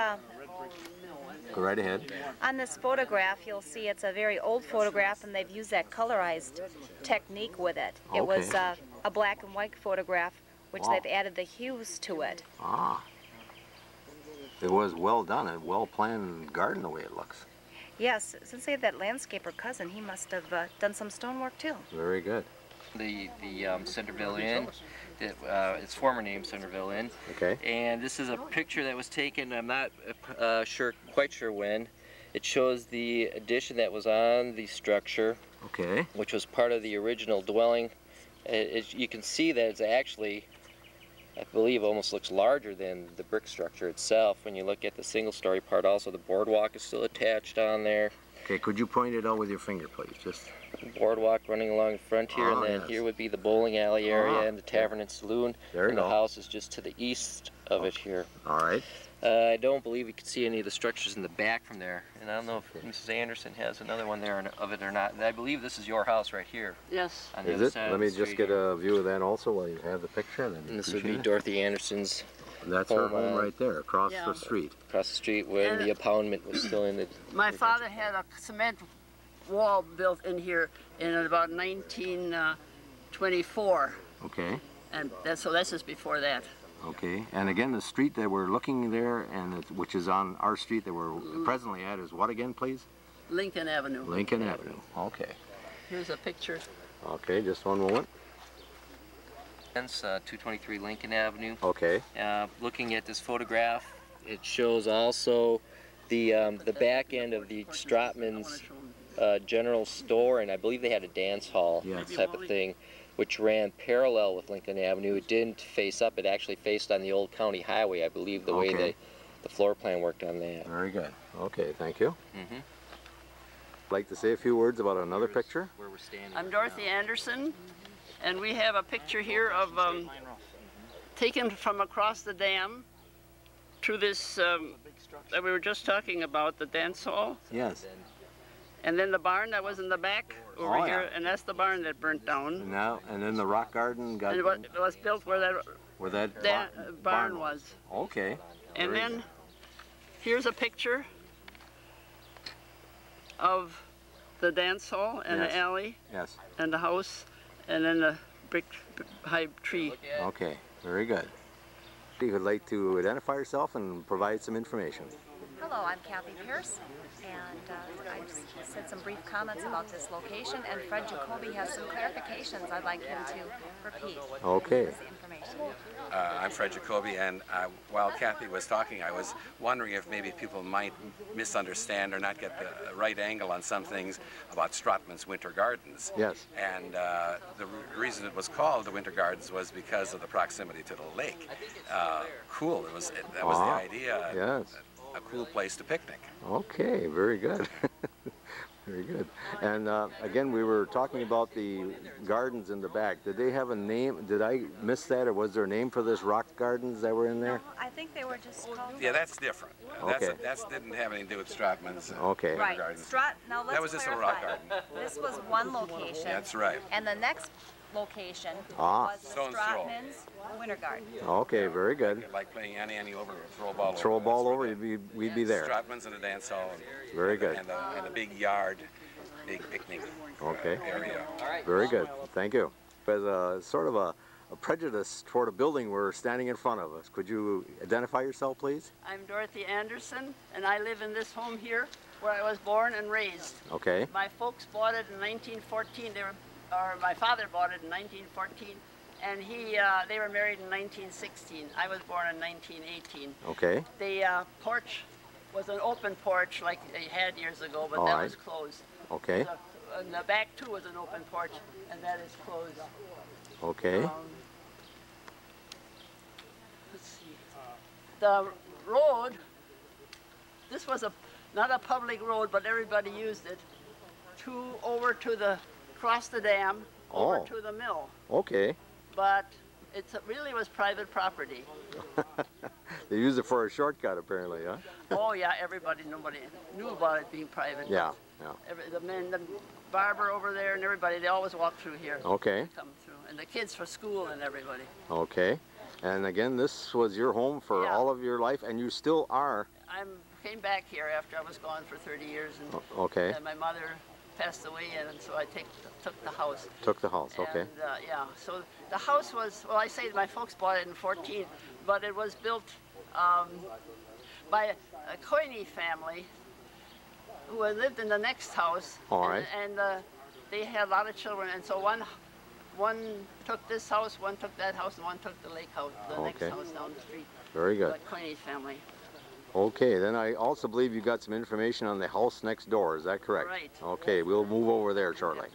B: Go right ahead.
J: on this photograph, you'll see it's a very old photograph, and they've used that colorized technique with it. It was
B: Okay.
J: a black and white photograph, which
B: Wow.
J: they've added the hues to it.
B: Ah. It was well done, a well-planned garden the way it looks.
J: Yes, since they have that landscaper cousin, he must have done some stonework too.
B: Very good.
K: The Centerville Inn, its former name Centerville Inn.
B: Okay.
K: And this is a picture that was taken, I'm not quite sure when. It shows the addition that was on the structure,
B: Okay.
K: which was part of the original dwelling. You can see that it's actually, I believe, almost looks larger than the brick structure itself. When you look at the single-story part also, the boardwalk is still attached on there.
B: Okay, could you point it out with your finger, please? Just
K: Boardwalk running along the front here, and then
B: yes.
K: here would be the bowling alley area and the tavern and saloon.
B: There you
K: and the
B: go.
K: house is just to the east of it here.
B: All right.
K: I don't believe you can see any of the structures in the back from there. And I don't know if Mrs. Anderson has another one there of it or not. And I believe this is your house right here.
D: Yes.
K: On the
B: Is
K: other
B: it?
K: side
B: Let
K: of
B: me
K: the
B: just
K: street
B: get
K: here.
B: a view of that also while you have the picture. Then
K: And this would be
B: appreciate it.
K: Dorothy Anderson's
B: That's her
K: home,
B: home right there, across
D: Yeah.
B: the street.
K: across the street when
D: And
K: the impoundment was still in the...
D: My father had a cement wall built in here in about 1924,
B: Okay.
D: and so this is before that.
B: Okay. And again, the street that we're looking there, and which is on our street that we're presently at, is what again, please?
D: Lincoln Avenue.
B: Lincoln Avenue. Okay.
D: Here's a picture.
B: Okay, just one moment.
K: Hence, 223 Lincoln Avenue.
B: Okay.
K: Looking at this photograph, it shows also the back end of the Strapman's general store, and I believe they had a dance hall
B: Yes.
K: type of thing. which ran parallel with Lincoln Avenue. It didn't face up, it actually faced on the old county highway, I believe, the way the floor plan worked on that.
B: Very good. Okay, thank you. Like to say a few words about another picture?
K: Where we're standing.
D: I'm Dorothy Anderson, and we have a picture here of taken from across the dam to this that we were just talking about, the dance hall.
B: Yes.
D: And then the barn that was in the back over here, and that's the barn that burnt down.
B: Now, and then the rock garden got...
D: And it was built where that barn was.
B: Okay.
D: And then here's a picture of the dance hall and the alley and the house and then the brick high tree.
B: Okay, very good. You would like to identify yourself and provide some information.
J: Hello, I'm Kathy Pierce, and I just said some brief comments about this location, and Fred Jacoby has some clarifications I'd like him to repeat.
B: Okay.
C: I'm Fred Jacoby, and while Kathy was talking, I was wondering if maybe people might misunderstand or not get the right angle on some things about Strapman's Winter Gardens.
B: Yes.
C: And the reason it was called the Winter Gardens was because of the proximity to the lake. Cool. That was the idea.
B: Yes.
C: A cool place to picnic.
B: Okay, very good. Very good. And again, we were talking about the gardens in the back. Did they have a name? Did I miss that, or was there a name for this rock gardens that were in there?
J: No, I think they were just called...
C: Yeah, that's different.
B: Okay.
C: That didn't have anything to do with Strapman's
B: okay.
J: Right.
C: Gardens.
J: Now let's
C: that was just a rock garden.
J: This was one location.
C: That's right.
J: And the next location was the
C: Stone's
J: Strapman's Winter Garden.
B: Okay, very good.
C: Like playing Annie over, throw a ball
B: throw
C: over.
B: a ball over, we'd be there.
C: Strapman's in the dance hall.
B: Very good.
C: And the big yard, big picnic area.
B: Very good. Thank you. As a sort of a prejudice toward a building we're standing in front of us, could you identify yourself, please?
D: I'm Dorothy Anderson, and I live in this home here where I was born and raised.
B: Okay.
D: My folks bought it in 1914. My father bought it in 1914, and they were married in 1916. I was born in 1918.
B: Okay.
D: The porch was an open porch like they had years ago, but that was closed.
B: Okay.
D: And the back too was an open porch, and that is closed.
B: Okay.
D: Let's see. The road, this was not a public road, but everybody used it, across the dam, over to the mill.
B: Okay.
D: But it really was private property.
B: They used it for a shortcut, apparently, huh?
D: Oh yeah, nobody knew about it being private.
B: Yeah, yeah.
D: The men, the barber over there and everybody, they always walk through here.
B: Okay.
D: Come through. And the kids for school and everybody.
B: Okay. And again, this was your home for all of your life, and you still are.
D: I came back here after I was gone for 30 years. And, and my mother passed away, and so I took the house.
B: Took the house, okay.
D: And, yeah, so the house was, well, I say my folks bought it in 14, but it was built by a Coiney family who had lived in the next house.
B: All right.
D: And they had a lot of children, and so one took this house, one took that house, and one took the lake house, the next house down the street.
B: Very good.
D: The Coiney family.
B: Okay, then I also believe you got some information on the house next door, is that correct?
D: Right.
B: Okay, we'll move over there shortly.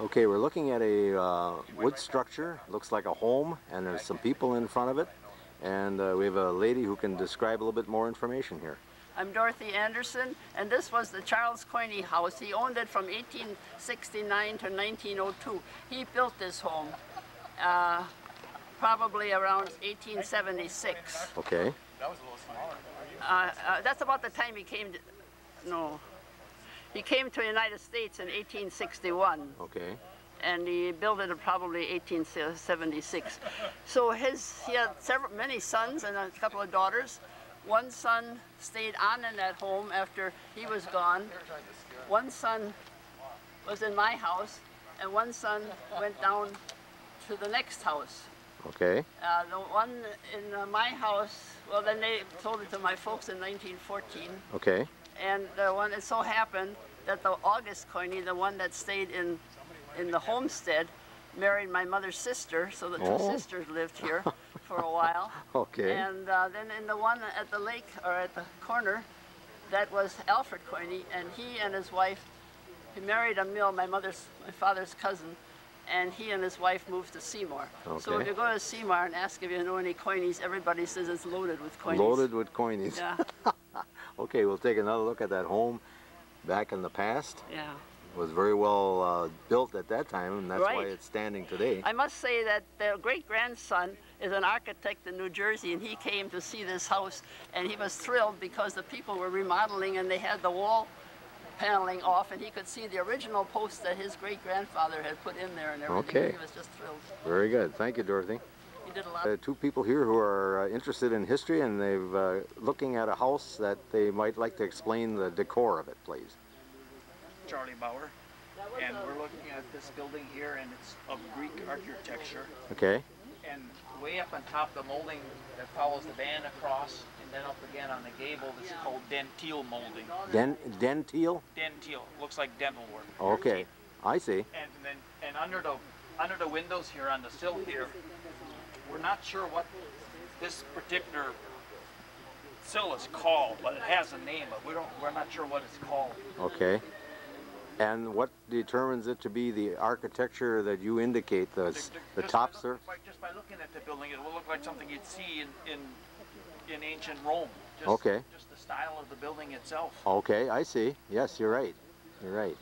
B: Okay, we're looking at a wood structure, looks like a home, and there's some people in front of it, and we have a lady who can describe a little bit more information here.
D: I'm Dorothy Anderson, and this was the Charles Coiney house. He owned it from 1869 to 1902. He built this home probably around 1876.
B: Okay.
C: That was a little smaller.
D: That's about the time he came he came to the United States in 1861.
B: Okay.
D: And he built it in probably 1876. So he had many sons and a couple of daughters. One son stayed on in that home after he was gone. One son was in my house, and one son went down to the next house.
B: Okay.
D: The one in my house, well, then they sold it to my folks in 1914.
B: Okay.
D: And the one, it so happened that the August Coiney, the one that stayed in the homestead, married my mother's sister, so the two sisters lived here for a while.
B: Okay.
D: And then in the one at the lake, or at the corner, that was Alfred Coiney, and he and his wife, he married a mill, my father's cousin, and he and his wife moved to Seymour.
B: Okay.
D: So if you go to Seymour and ask if you know any coinies, everybody says it's loaded with coinies.
B: Loaded with coinies.
D: Yeah.
B: Okay, we'll take another look at that home back in the past.
D: Yeah.
B: It was very well built at that time, and that's why
D: Right.
B: it's standing today.
D: I must say that their great-grandson is an architect in New Jersey, and he came to see this house, and he was thrilled because the people were remodeling and they had the wall paneling off, and he could see the original post that his great-grandfather had put in there and everything.
B: Okay.
D: He was just thrilled.
B: Very good. Thank you, Dorothy.
D: He did a lot.
B: Two people here who are interested in history, and they've looking at a house that they might like to explain the decor of it, please.
H: Charlie Bauer, and we're looking at this building here, and it's of Greek architecture.
B: Okay.
H: And way up on top, the molding that follows the band across, and then up again on the gable, this is called dentile molding.
B: Dentile?
H: Dentile, looks like dental work.
B: Okay, I see.
H: And under the windows here on the sill here, we're not sure what this particular sill is called, but it has a name, but we're not sure what it's called.
B: Okay. And what determines it to be the architecture that you indicate, the top, sir?
H: Just by looking at the building, it will look like something you'd see in ancient Rome. Just,
B: Okay.
H: Just the style of the building itself.
B: Okay, I see. Yes, you're right. You're right.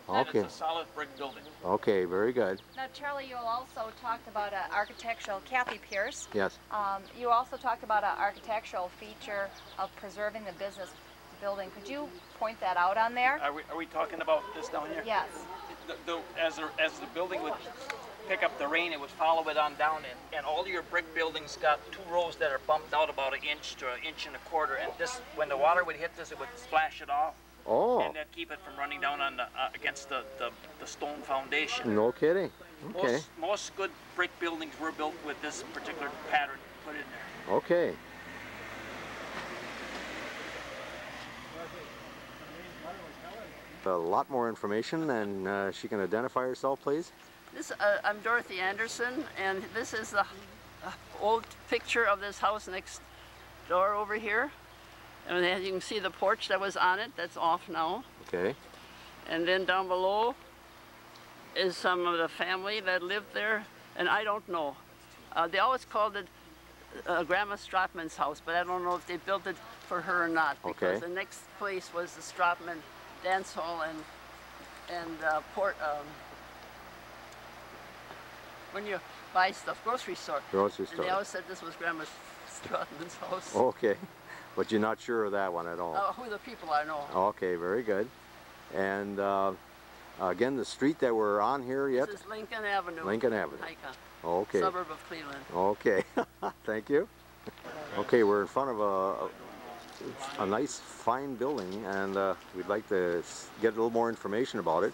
H: And
B: Okay.
H: it's a solid brick building.
B: Okay, very good.
J: Now, Charlie, you also talked about an architectural, Kathy Pierce.
B: Yes.
J: You also talked about an architectural feature of preserving the business building. Could you point that out on there?
H: Are we talking about this down here?
J: Yes.
H: As the building would pick up the rain, it would follow it on down, and all your brick buildings got 2 rows that are bumped out about 1 inch to 1.25 inches, and this, when the water would hit this, it would splash it off.
B: Oh.
H: And that'd keep it from running down on the, against the stone foundation.
B: No kidding. Okay.
H: Most good brick buildings were built with this particular pattern put in there.
B: Okay. A lot more information, and she can identify herself, please.
D: I'm Dorothy Anderson, and this is the old picture of this house next door over here. And as you can see the porch that was on it, that's off now.
B: Okay.
D: And then down below is some of the family that lived there, and I don't know. They always called it Grandma Strapman's house, but I don't know if they built it for her or not, because the next place was the Strapman dance hall and when you buy stuff, grocery store.
B: Grocery store.
D: And they always said this was Grandma Strapman's house.
B: Okay. But you're not sure of that one at all?
D: Who the people I know.
B: Okay, very good. And again, the street that we're on here yet?
D: This is Lincoln Avenue.
B: Lincoln Avenue.
D: Haika.
B: Okay.
D: Suburb of Cleveland.
B: Okay. Thank you. Okay, we're in front of a nice, fine building, and we'd like to get a little more information about it.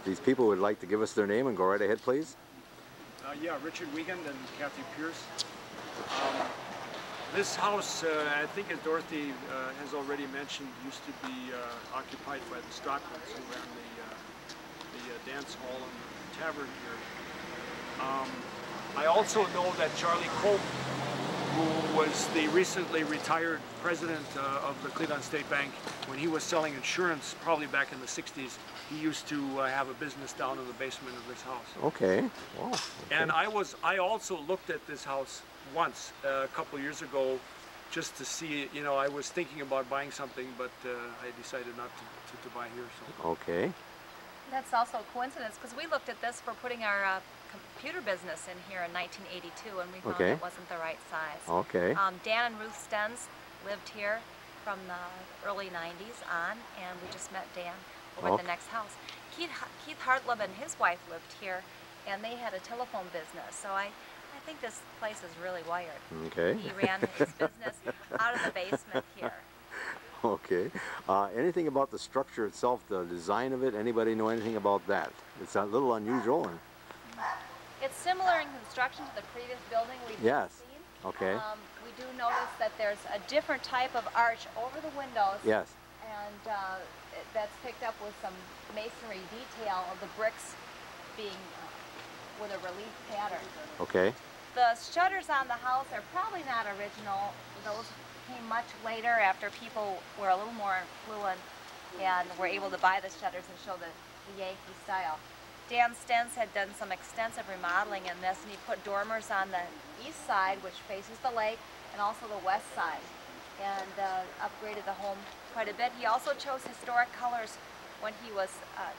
B: These people would like to give us their name, and go right ahead, please.
F: Yeah, Richard Wiegand and Kathy Pierce. This house, I think as Dorothy has already mentioned, used to be occupied by the Strapmans, who ran the dance hall and the tavern here. I also know that Charlie Cope, who was the recently retired president of the Cleveland State Bank, when he was selling insurance, probably back in the 60s, he used to have a business down in the basement of this house.
B: Okay. Wow. Okay.
F: And I also looked at this house once a couple years ago, just to see. You know, I was thinking about buying something, but I decided not to buy here. So.
B: Okay.
J: That's also a coincidence, because we looked at this for putting our computer business in here in 1982, and we found it wasn't the right size.
B: Okay.
J: Dan and Ruth Stens lived here from the early 90s on, and we just met Dan over at the next house. Keith Hartleb and his wife lived here, and they had a telephone business, so I think this place is really wired.
B: Okay.
J: He ran his business out of the basement here.
B: Okay. Anything about the structure itself, the design of it? Anybody know anything about that? It's a little unusual.
J: It's similar in construction to the previous building we've seen.
B: Okay.
J: We do notice that there's a different type of arch over the windows.
B: Yes.
J: And that's picked up with some masonry detail of the bricks being with a relief pattern.
B: Okay.
J: The shutters on the house are probably not original. Those came much later after people were a little more affluent and were able to buy the shutters and show the Yankee style. Dan Stens had done some extensive remodeling in this, and he put dormers on the east side, which faces the lake, and also the west side, and upgraded the home quite a bit. He also chose historic colors when he was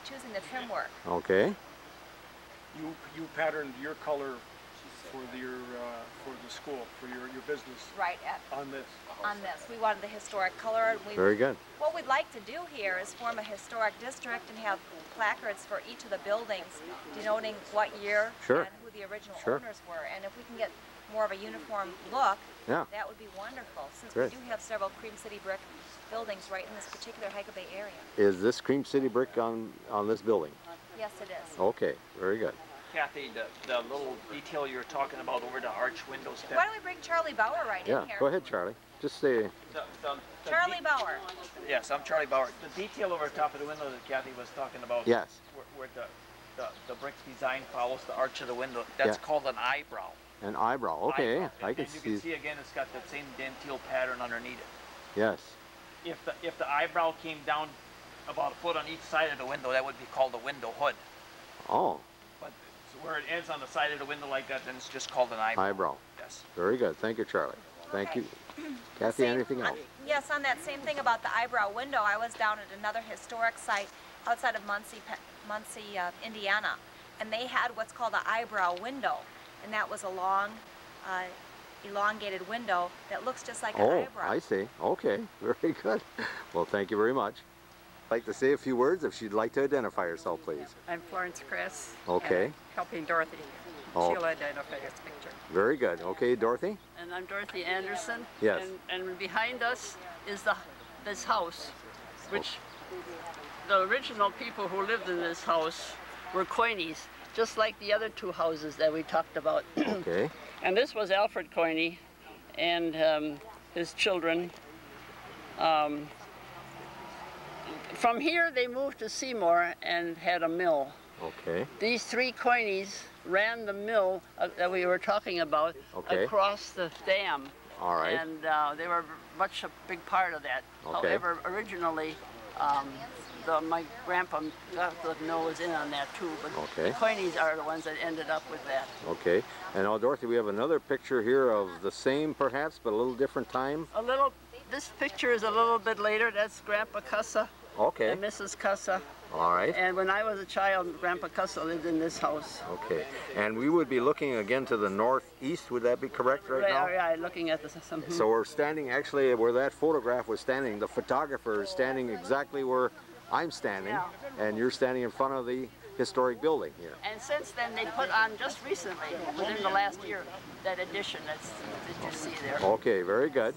J: choosing the trim work.
B: Okay.
F: You patterned your color for the school, for your business.
J: Right.
F: On this.
J: On this. We wanted the historic color. And
B: very good.
J: What we'd like to do here is form a historic district and have placards for each of the buildings denoting what year and who the original owners were. And if we can get more of a uniform look, that would be wonderful, since we do have several Cream City brick buildings right in this particular Haika Bay area.
B: Is this Cream City brick on this building?
J: Yes, it is.
B: Okay, very good.
H: Kathy, the little detail you're talking about over the arch windows.
J: Why don't we bring Charlie Bauer right in here?
B: Go ahead, Charlie. Just say...
J: Charlie Bauer.
H: Yes, I'm Charlie Bauer. The detail over the top of the window that Kathy was talking about, where the brick design follows the arch of the window, that's called an eyebrow.
B: An eyebrow, okay. I can see.
H: You can see again, it's got that same dentile pattern underneath it.
B: Yes.
H: If the eyebrow came down about a foot on each side of the window, that would be called a window hood.
B: Oh.
H: But where it ends on the side of the window like that, then it's just called an eyebrow.
B: Eyebrow.
H: Yes.
B: Very good. Thank you, Charlie. Thank you. Kathy, anything else?
J: Yes, on that same thing about the eyebrow window, I was down at another historic site outside of Muncie, Indiana, and they had what's called an eyebrow window, and that was a long, elongated window that looks just like an eyebrow.
B: Oh, I see. Okay, very good. Well, thank you very much. I'd like to say a few words if she'd like to identify herself, please.
G: I'm Florence Chris.
B: Okay.
G: Helping Dorothy. She'll identify this picture.
B: Very good. Okay, Dorothy?
D: And I'm Dorothy Anderson.
B: Yes.
D: And behind us is this house, which the original people who lived in this house were Coineys, just like the other two houses that we talked about.
B: Okay.
D: And this was Alfred Coiney and his children. From here they moved to Seymour and had a mill.
B: Okay.
D: These three Coineys ran the mill that we were talking about across the dam.
B: All right.
D: And they were much a big part of that.
B: Okay.
D: However, originally, my grandpa got the nose in on that too, but the Coineys are the ones that ended up with that.
B: Okay. And now, Dorothy, we have another picture here of the same, perhaps, but a little different time.
D: This picture is a little bit later. That's Grandpa Kusa and Mrs. Kusa.
B: All right.
D: And when I was a child, Grandpa Kusa lived in this house.
B: Okay. And we would be looking again to the northeast, would that be correct right now?
D: Yeah, looking at this.
B: So we're standing actually where that photograph was standing. The photographer is standing exactly where I'm standing, and you're standing in front of the historic building here.
D: And since then, they put on just recently, within the last year, that addition that you see there.
B: Okay, very good.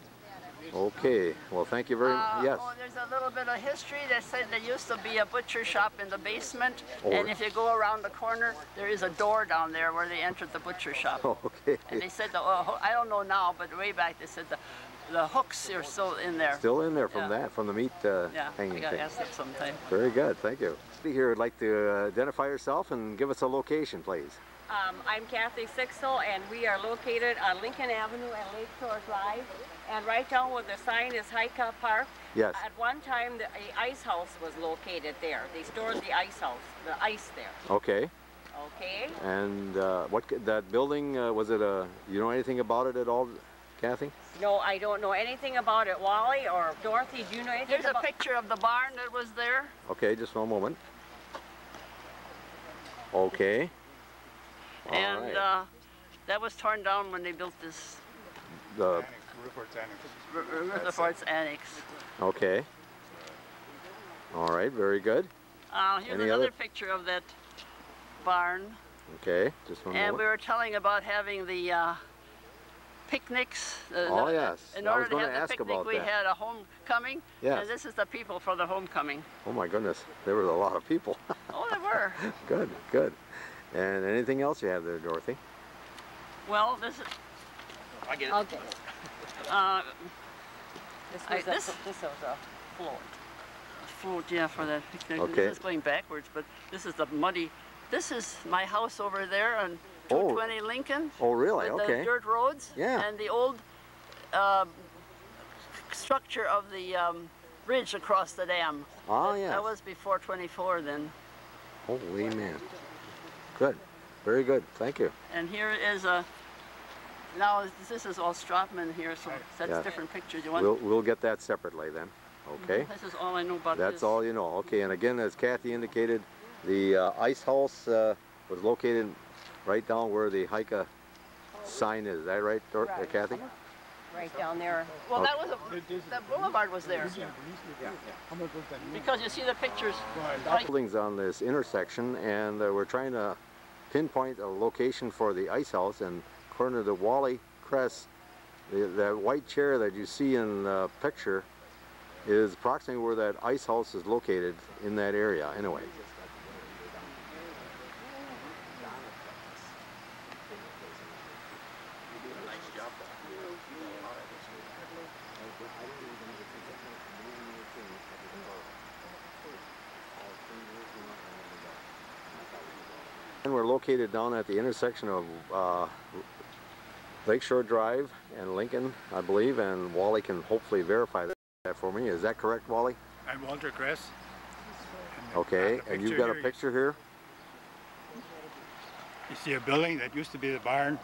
B: Okay, well, thank you very much. Yes.
D: Oh, there's a little bit of history that said there used to be a butcher shop in the basement, and if you go around the corner, there is a door down there where they entered the butcher shop.
B: Okay.
D: And they said, I don't know now, but way back they said the hooks are still in there.
B: Still in there from that, from the meat hanging
D: I got
B: thing.
D: asked that sometime.
B: Very good, thank you. Here would like to identify yourself and give us a location, please.
E: I'm Kathy Sixel, and we are located on Lincoln Avenue and Lakeshore Drive. And right down where the sign is Haika Park.
B: Yes.
E: At one time, the ice house was located there. They stored the ice house, the ice there.
B: Okay.
E: Okay.
B: And that building, was it you know anything about it at all, Kathy?
E: No, I don't know anything about it. Wally or Dorothy, do you know anything
D: about it? Here's a picture of the barn that was there.
B: Okay, just one moment. Okay.
D: And that was torn down when they built this.
B: The
D: Rutherford's Annex.
B: Okay. All right, very good.
D: Here's another picture of that barn.
B: Okay, just one moment.
D: And we were telling about having the picnics.
B: Yes.
D: In order to have the picnic, we had a homecoming.
B: Yes.
D: And this is the people for the homecoming.
B: Oh my goodness, there was a lot of people.
D: Oh, there were.
B: Good, good. And anything else you have there, Dorothy?
D: Well, this is...
E: I get it. Okay. This was a float.
D: A float, yeah, for that picnic.
B: Okay.
D: This is going backwards, but this is the muddy. This is my house over there on 220 Lincoln.
B: Oh, really?
D: With
B: okay.
D: the dirt roads.
B: Yeah.
D: And the old structure of the bridge across the dam.
B: Oh, yeah.
D: That was before 24 then.
B: Holy man. Good. Very good. Thank you.
D: And here is a, now this is all Strapman here, so that's different pictures. You want?
B: We'll get that separately then. Okay.
D: This is all I know about
B: That's
D: this.
B: all you know. Okay, and again, as Kathy indicated, the ice house was located right down where the Hika sign is. Is that right, Kathy?
E: Right down there.
D: Well, that was that boulevard was there. Because you see the pictures.
B: Buildings on this intersection, and we're trying to pinpoint a location for the ice house. And according to Wally Cress, that white chair that you see in the picture is approximately where that ice house is located in that area. Anyway. And we're located down at the intersection of Lakeshore Drive and Lincoln, I believe, and Wally can hopefully verify that for me. Is that correct, Wally?
I: I'm Walter Kress.
B: Okay, and you've got a picture here?
I: You see a building that used to be the barn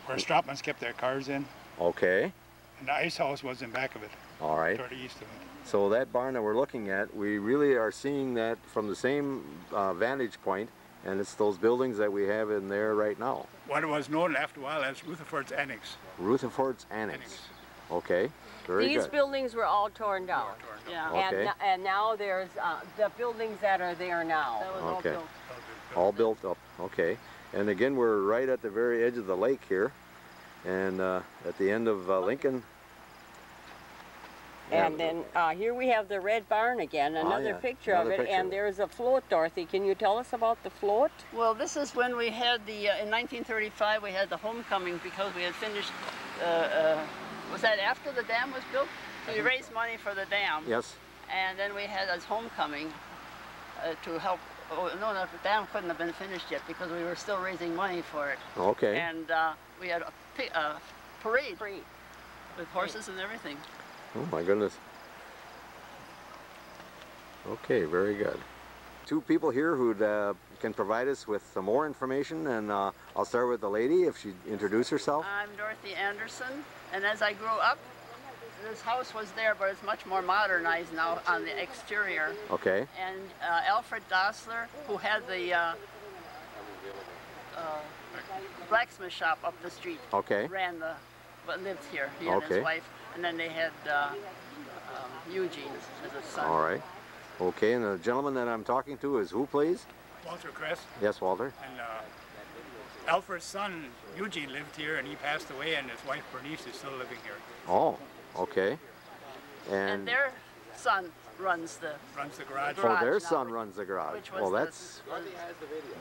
I: where Strapmans kept their cars in.
B: Okay.
I: And the ice house was in back of it.
B: All right.
I: Toward the east of it.
B: So that barn that we're looking at, we really are seeing that from the same vantage point, and it's those buildings that we have in there right now.
I: What was known after a while as Rutherford's Annex.
B: Rutherford's Annex. Okay, very good.
E: These buildings were all torn down.
D: Yeah.
B: Okay.
E: And now there's the buildings that are there now.
D: That was
B: Okay.
D: all built.
B: All built up. Okay. And again, we're right at the very edge of the lake here, and at the end of Lincoln.
E: And then here we have the red barn again, another picture of it, and there's a float, Dorothy. Can you tell us about the float?
D: Well, this is when we had the, in 1935, we had the homecoming because we had finished, was that after the dam was built? So we raised money for the dam.
B: Yes.
D: And then we had as homecoming to help, oh, no, the dam couldn't have been finished yet because we were still raising money for it.
B: Okay.
D: And we had a parade with horses and everything.
B: Oh my goodness. Okay, very good. Two people here who can provide us with some more information, and I'll start with the lady, if she'd introduce herself.
D: I'm Dorothy Anderson, and as I grew up, this house was there, but it's much more modernized now on the exterior.
B: Okay.
D: And Alfred Dossler, who had the blacksmith shop up the street, ran but lived here, he and his wife. And then they had Eugene as a son.
B: All right. Okay, and the gentleman that I'm talking to is who, please?
I: Walter Kress.
B: Yes, Walter.
I: And Alfred's son, Eugene, lived here, and he passed away, and his wife, Bernice, is still living here.
B: Oh, okay.
D: And their son runs the
I: garage.
B: Oh, their son runs the garage. Well, that's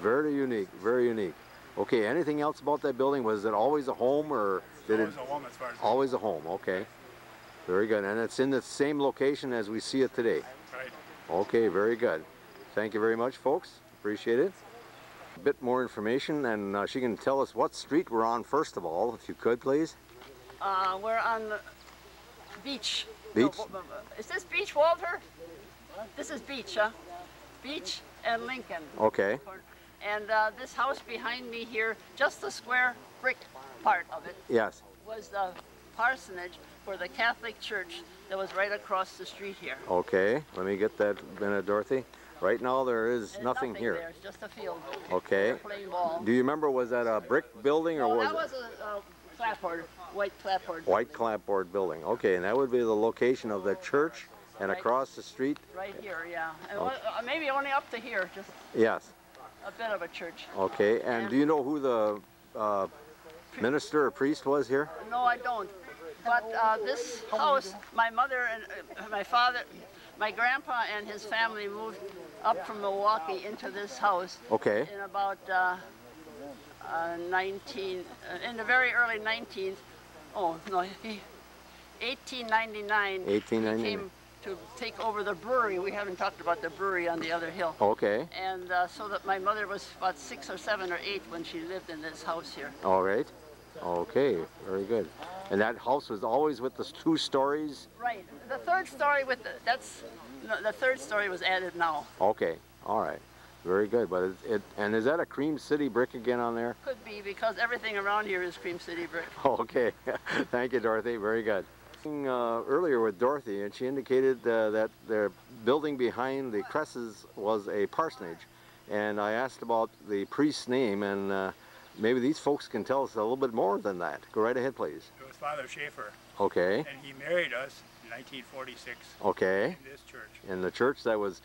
B: very unique, very unique. Okay, anything else about that building? Was it always a home, or did it?
I: Always a home, as far as
B: always a home. Okay, very good. And it's in the same location as we see it today.
I: Right.
B: Okay, very good. Thank you very much, folks. Appreciate it. A bit more information, and she can tell us what street we're on first of all, if you could, please.
D: We're on the Beach.
B: Beach?
D: No, is this Beach, Walter? This is Beach, huh? Beach and Lincoln.
B: Okay.
D: And this house behind me here, just the square brick part of it,
B: yes,
D: was the parsonage for the Catholic Church that was right across the street here.
B: Okay, let me get that minute, Dorothy. Right now there is nothing here.
D: There. It's just a field.
B: Okay.
D: Plain wall.
B: Do you remember, was that a brick building or was
D: that was a clapboard, white clapboard.
B: White clapboard building. Okay, and that would be the location of the church, and across the street?
D: Right here, yeah. And maybe only up to here, just
B: yes.
D: a bit of a church.
B: Okay, and do you know who the minister or priest was here?
D: No, I don't. But this house, my mother and my father, my grandpa and his family moved up from Milwaukee into this house.
B: Okay.
D: In about in the very early 1899.
B: 1899.
D: He came to take over the brewery. We haven't talked about the brewery on the other hill.
B: Okay.
D: And so that my mother was about 6 or 7 or 8 when she lived in this house here.
B: All right. Okay, very good. And that house was always with the 2 stories?
D: Right. The third story with the third story was added now.
B: Okay. All right. very good. But and is that a Cream City brick again on there?
D: Could be, because everything around here is Cream City brick.
B: Okay, thank you, Dorothy. Very good. Earlier with Dorothy, and she indicated that the building behind the Cresses was a parsonage, and I asked about the priest's name, and maybe these folks can tell us a little bit more than that. Go right ahead, please.
I: It was Father Schaefer.
B: Okay.
I: And he married us in 1946.
B: Okay.
I: In this church.
B: In the church that was,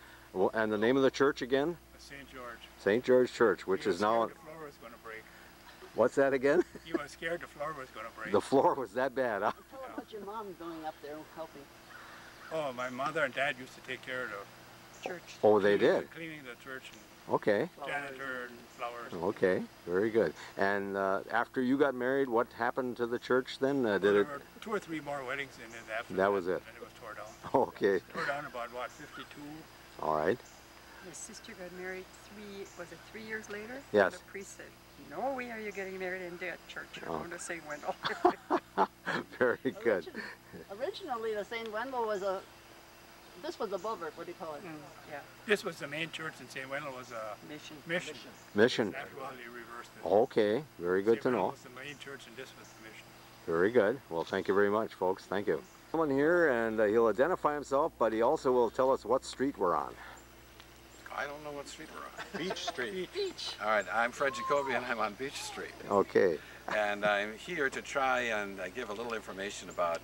B: and the name of the church again?
I: St. George.
B: St. George Church, which is now.
I: The floor was going to break.
B: What's that again?
I: He was scared the floor was going to break.
B: The floor was that bad, huh?
D: Tell about your mom going up there helping.
I: Oh, my mother and dad used to take care of the
D: church.
B: Oh, they did?
I: Cleaning the church. And
B: okay.
I: Janitor and flowers.
B: Okay, very good. And after you got married, what happened to the church then? Did
I: there
B: it?
I: were 2 or 3 more weddings in it after
B: that. Was it?
I: And it was tore down.
B: Okay.
I: Tore down about, what, 52?
B: All right.
G: My sister got married 3 years later?
B: Yes.
G: And the priest said, no way are you getting married in that church. You're going to St. Wendel.
B: Very good.
D: Originally, the St. Wendel was this was above it. What do you call it?
G: Yeah.
I: This was the main church, and St. Wendel was a mission.
B: Mission.
I: After a while, they reversed it.
B: Okay, very good to know.
I: St. Wendel was the main church, and this was the mission.
B: Very good. Well, thank you very much, folks. Thank you. Someone here, and he'll identify himself, but he also will tell us what street we're on.
C: I don't know what street we're on.
B: Beach Street.
D: Beach.
C: All right, I'm Fred Jacoby, and I'm on Beach Street.
B: Okay.
C: And I'm here to try and give a little information about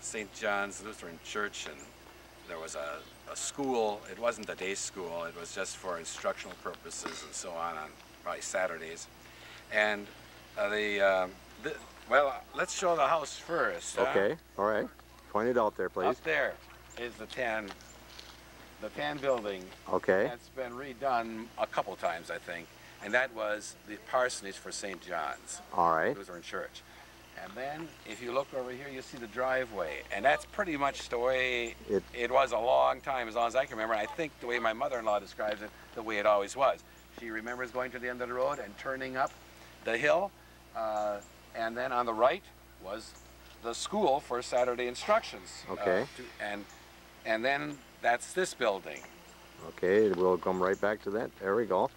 C: St. John's Lutheran Church. And there was a school. It wasn't a day school. It was just for instructional purposes and so on probably Saturdays. And well, let's show the house first.
B: Okay. All right. Point it out there, please.
C: Up there is the tan building.
B: Okay.
C: That's been redone a couple times, I think. And that was the parsonage for St. John's.
B: All right.
C: Lutheran Church. And then, if you look over here, you see the driveway. And that's pretty much the way it was a long time, as long as I can remember. I think the way my mother-in-law describes it, the way it always was. She remembers going to the end of the road and turning up the hill. And then on the right was the school for Saturday instructions.
B: Okay.
C: And then that's this building.
B: Okay, we'll come right back to that. There we go.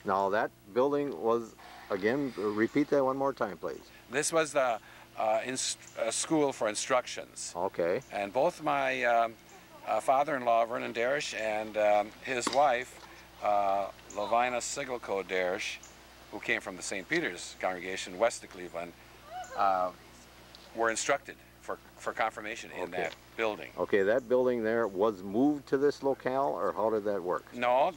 B: Now that building was, again, repeat that one more time, please.
C: This was the school for instructions.
B: Okay.
C: And both my father-in-law, Vernon Darish, and his wife, Elvina Sigelco Darish, who came from the St. Peter's congregation west of Cleveland, were instructed for confirmation in that building.
B: Okay, that building there was moved to this locale, or how did that work?
C: No,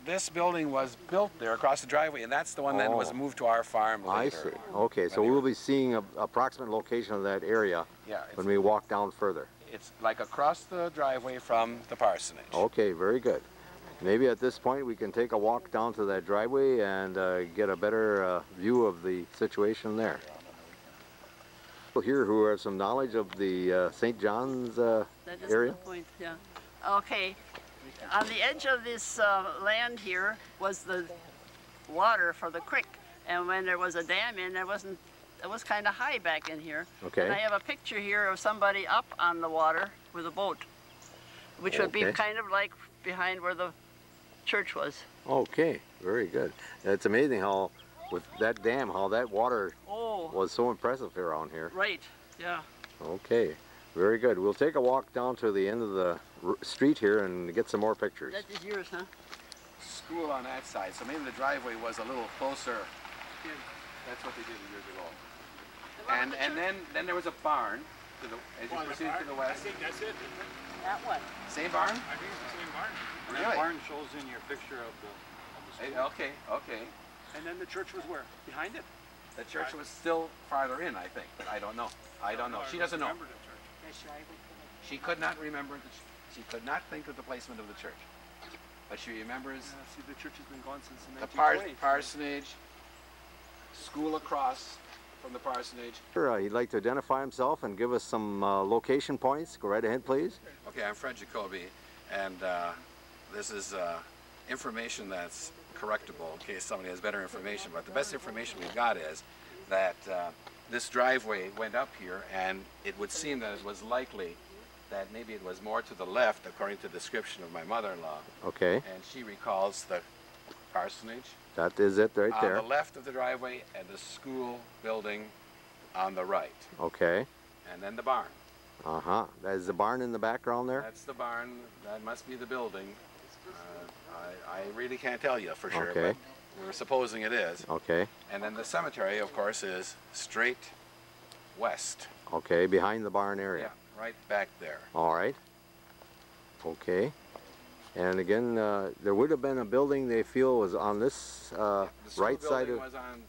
C: this building was built there across the driveway, and that's the one that was moved to our farm later.
B: I see. Okay, so we'll be seeing an approximate location of that area when we walk down further.
C: It's like across the driveway from the parsonage.
B: Okay, very good. Maybe at this point we can take a walk down to that driveway and get a better view of the situation there. People here who have some knowledge of the St. John's area?
D: That is the point, yeah. Okay, on the edge of this land here was the water for the creek, and when there was a dam in, it was kind of high back in here.
B: Okay.
D: And I have a picture here of somebody up on the water with a boat, which would be kind of like behind where the church was.
B: Okay, very good. It's amazing how, with that dam, how that water was so impressive around here.
D: Right, yeah.
B: Okay, very good. We'll take a walk down to the end of the street here and get some more pictures.
D: That is yours, huh?
C: School on that side, so maybe the driveway was a little closer. That's what they did years ago. And then there was a barn as you proceed to the west.
I: I think that's it.
D: That one.
C: Same barn?
I: I think it's the same barn.
C: Really?
I: That barn shows in your picture of the school.
C: Okay, okay.
F: And then the church was where? Behind it?
C: The church was still farther in, I think, but I don't know. I don't know. She doesn't know. She could not remember. She could not think of the placement of the church, but she remembers.
F: See, the church has been gone since the
C: The
F: 1920s.
C: parsonage, school across from the parsonage.
B: Sure, he'd like to identify himself and give us some location points. Go right ahead, please.
C: Okay, I'm Fred Jacoby, and this is information that's correctable in case somebody has better information. But the best information we've got is that this driveway went up here, and it would seem that it was likely that maybe it was more to the left, according to the description of my mother-in-law.
B: Okay.
C: And she recalls the parsonage.
B: That is it right there.
C: On the left of the driveway, and the school building on the right.
B: Okay.
C: And then the barn.
B: Uh-huh. Is the barn in the background there?
C: That's the barn. That must be the building. I really can't tell you for sure,
B: Okay.
C: but we're supposing it is.
B: Okay.
C: And then the cemetery, of course, is straight west.
B: Okay, behind the barn area.
C: Yeah, right back there.
B: All right. Okay. And again, there would have been a building they feel was on this right side of...
C: was on,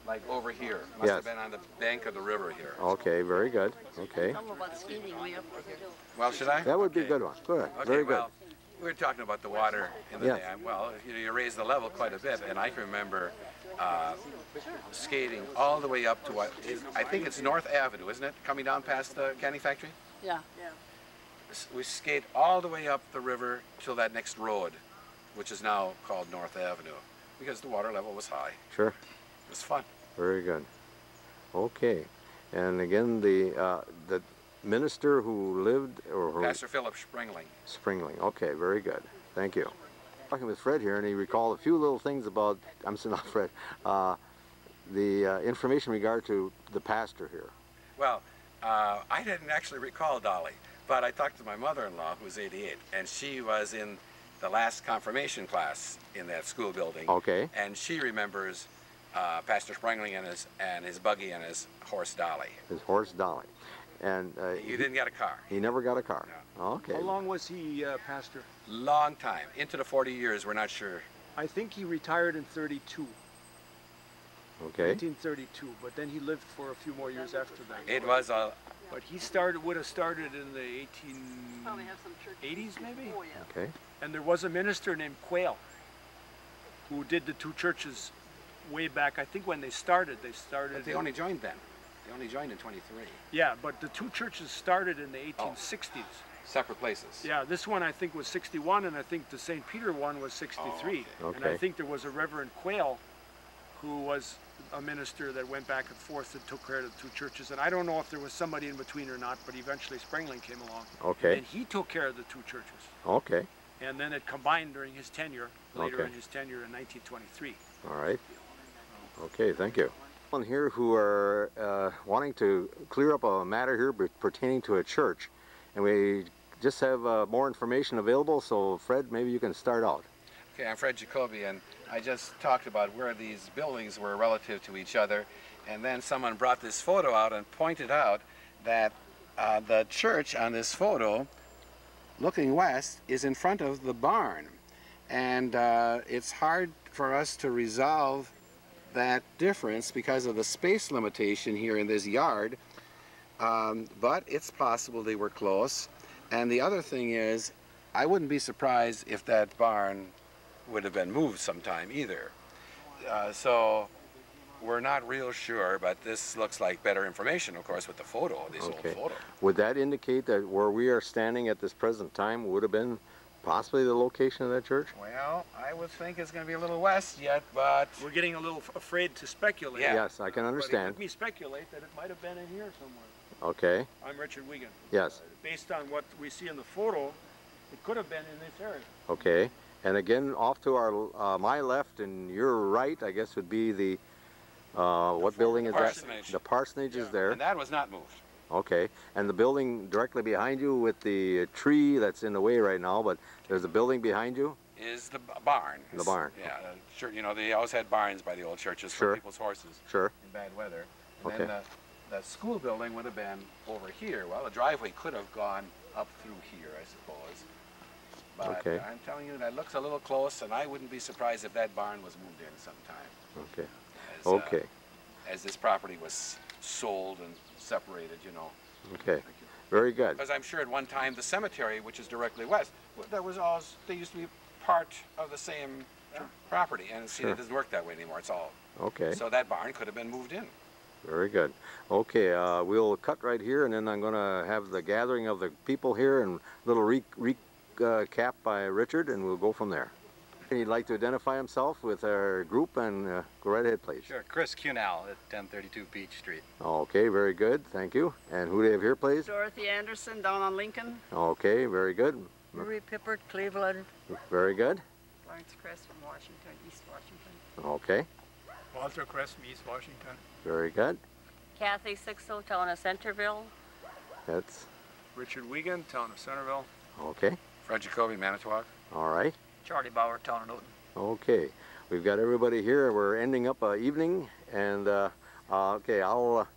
C: like over here. Must
B: Yes.
C: have been on the bank of the river here.
B: Okay, very good. Okay.
D: Tell them about skating way up there.
C: Well, should I?
B: That would be a good one. Good.
C: Okay,
B: Very good.
C: well, we were talking about the water in the
B: Yes.
C: dam. Well, you raise the level quite a bit, and I can remember skating all the way up to what is, I think it's North Avenue, isn't it? Coming down past the candy factory?
D: Yeah.
C: We skate all the way up the river till that next road, which is now called North Avenue, because the water level was high.
B: Sure.
C: It was fun.
B: Very good. Okay. And again, the minister who lived, or who...
C: Pastor Philip Springling.
B: Springling. Okay, very good. Thank you. Talking with Fred here, and he recalled a few little things about, I'm sorry, not Fred, the information in regard to the pastor here.
C: Well, I didn't actually recall Dolly, but I talked to my mother-in-law, who's 88, and she was in the last confirmation class in that school building.
B: Okay.
C: And she remembers Pastor Springling and his buggy and his horse Dolly.
B: His horse Dolly. And
C: You didn't get a car.
B: He never got a car.
C: No.
B: Okay.
F: How long was he pastor?
C: Long time, into the 40 years. We're not sure.
F: I think he retired in 32.
B: Okay.
F: 1932, but then he lived for a few more years after that.
C: It was a.
F: But he would have started in the 1880s, maybe.
D: Oh, yeah.
B: Okay.
F: And there was a minister named Quayle who did the two churches way back. I think when they started.
C: But they only joined then. They only joined in 23.
F: Yeah, but the two churches started in the 1860s.
C: Separate places.
F: Yeah, this one I think was 61, and I think the St. Peter one was 63.
C: Oh,
F: And I think there was a Reverend Quayle who was a minister that went back and forth and took care of the two churches. And I don't know if there was somebody in between or not, but eventually Springling came along.
B: Okay.
F: And he took care of the two churches.
B: Okay.
F: And then it combined during his tenure, later
B: Okay.
F: in his tenure in 1923.
B: All right. Okay, thank you. On here who are wanting to clear up a matter here pertaining to a church, and we just have more information available, so Fred, maybe you can start out.
C: Okay, I'm Fred Jacoby, and I just talked about where these buildings were relative to each other, and then someone brought this photo out and pointed out that the church on this photo, looking west, is in front of the barn, and it's hard for us to resolve that difference because of the space limitation here in this yard, but it's possible they were close. And the other thing is, I wouldn't be surprised if that barn would have been moved sometime either. So we're not real sure, but this looks like better information, of course, with the photo, this old photo.
B: Would that indicate that where we are standing at this present time would have been possibly the location of that church?
C: Well, I would think it's going to be a little west yet, but...
F: We're getting a little afraid to speculate.
C: Yeah.
B: Yes, I can understand.
F: But let me speculate that it might have been in here somewhere.
B: Okay.
F: I'm Richard Wiegand.
B: Yes.
F: Based on what we see in the photo, it could have been in this area.
B: Okay. And again, off to our my left and your right, I guess, would be the what building is
C: parsonage.
B: that? The parsonage is there.
C: And that was not moved.
B: Okay. And the building directly behind you with the tree that's in the way right now, but there's a building behind you?
C: Is the barn.
B: The barn.
C: Yeah, sure. You know, they always had barns by the old churches
B: Sure.
C: for people's horses.
B: Sure.
C: In bad weather. And
B: Okay.
C: then the school building would have been over here. Well, the driveway could have gone up through here, I suppose. But
B: Okay.
C: I'm telling you, that looks a little close, and I wouldn't be surprised if that barn was moved in sometime.
B: Okay.
C: As,
B: Okay.
C: As this property was sold and separated, you know.
B: Okay. Very good.
C: Because I'm sure at one time the cemetery, which is directly west, there was all, they used to be part of the same property. And see,
B: Sure.
C: it doesn't work that way anymore. It's all.
B: Okay.
C: So that barn could have been moved in.
B: Very good. Okay, we'll cut right here, and then I'm going to have the gathering of the people here and a little recap by Richard, and we'll go from there. He'd like to identify himself with our group and go right ahead, please.
M: Sure, Chris Cunell at 1032 Beach Street.
B: Okay, very good, thank you. And who do you have here, please?
D: Dorothy Anderson down on Lincoln.
B: Okay, very good.
G: Marie Pippert, Cleveland.
B: Very good.
G: Lawrence Chris from Washington, East Washington.
B: Okay,
I: Walter Crest from East Washington.
B: very good.
E: Kathy Sixel, Town of Centerville.
B: That's
F: Richard Wiegand, Town of Centerville.
B: okay.
C: Fred Jacoby, Manitowoc.
B: All right.
H: Charlie Bauer, Town of Newton.
B: Okay, we've got everybody here. We're ending up evening, and okay,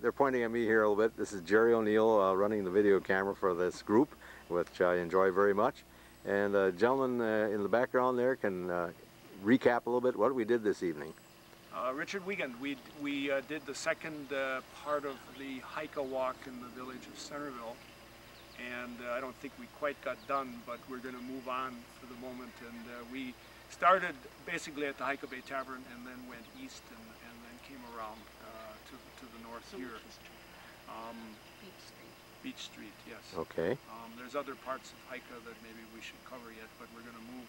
B: they're pointing at me here a little bit. This is Jerry O'Neill running the video camera for this group, which I enjoy very much. And the gentleman in the background there can recap a little bit what we did this evening.
F: Richard Wiegand, we did the second part of the Haika walk in the village of Centerville. And I don't think we quite got done, but we're going to move on for the moment. And we started basically at the Hika Bay Tavern and then went east and then came around to the north here. Beach Street, yes.
B: Okay.
F: There's other parts of Hika that maybe we should cover yet, but we're going to move.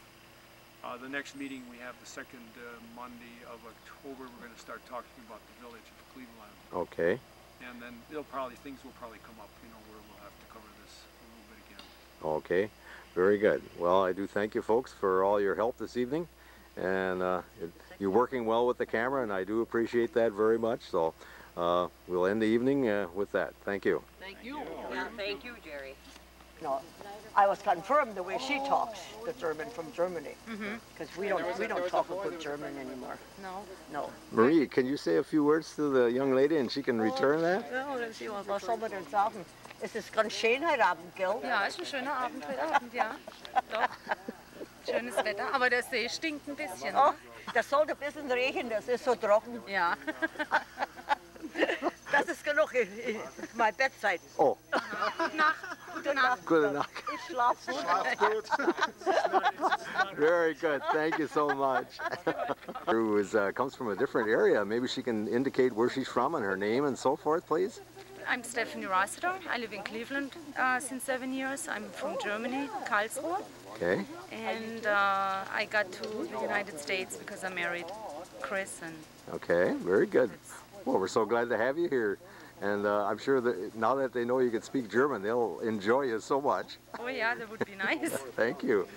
F: The next meeting we have the second Monday of October. We're going to start talking about the village of Cleveland.
B: Okay.
F: And then things will probably come up, you know, where we'll have to cover this a little bit again.
B: Okay, very good. Well, I do thank you folks for all your help this evening, and you're working well with the camera, and I do appreciate that very much. So we'll end the evening with that. Thank you.
E: Thank you. Yeah, thank you, Jerry.
G: No, I was confirmed the way she talks, the German from Germany. Because we don't talk a good German anymore.
J: No.
G: No.
B: Marie, can you say a few words to the young lady and she can return that?
G: Ja, was soll man denn sagen? Es ist ganz schön heute Abend, gell?
N: Ja, ist ein schöner Abend heute Abend, ja. Doch. Schönes Wetter, aber der See stinkt ein bisschen.
G: Oh, das sollte ein bisschen regnen, das ist so trocken.
N: Ja.
G: Das ist genug, mein Bettzeit.
B: Oh.
N: Gute Nacht. Gute Nacht.
B: Good enough.
G: Ich schlaf gut.
B: Very good. Thank you so much. Who comes from a different area. Maybe she can indicate where she's from and her name and so forth, please.
N: I'm Stephanie Rossiter. I live in Cleveland since 7 years. I'm from Germany, Karlsruhe.
B: Okay.
N: And I got to the United States because I married Chris. And
B: okay, very good. Well, we're so glad to have you here. And I'm sure that now that they know you can speak German, they'll enjoy you so much.
N: oh yeah, that would be nice.
B: Thank you.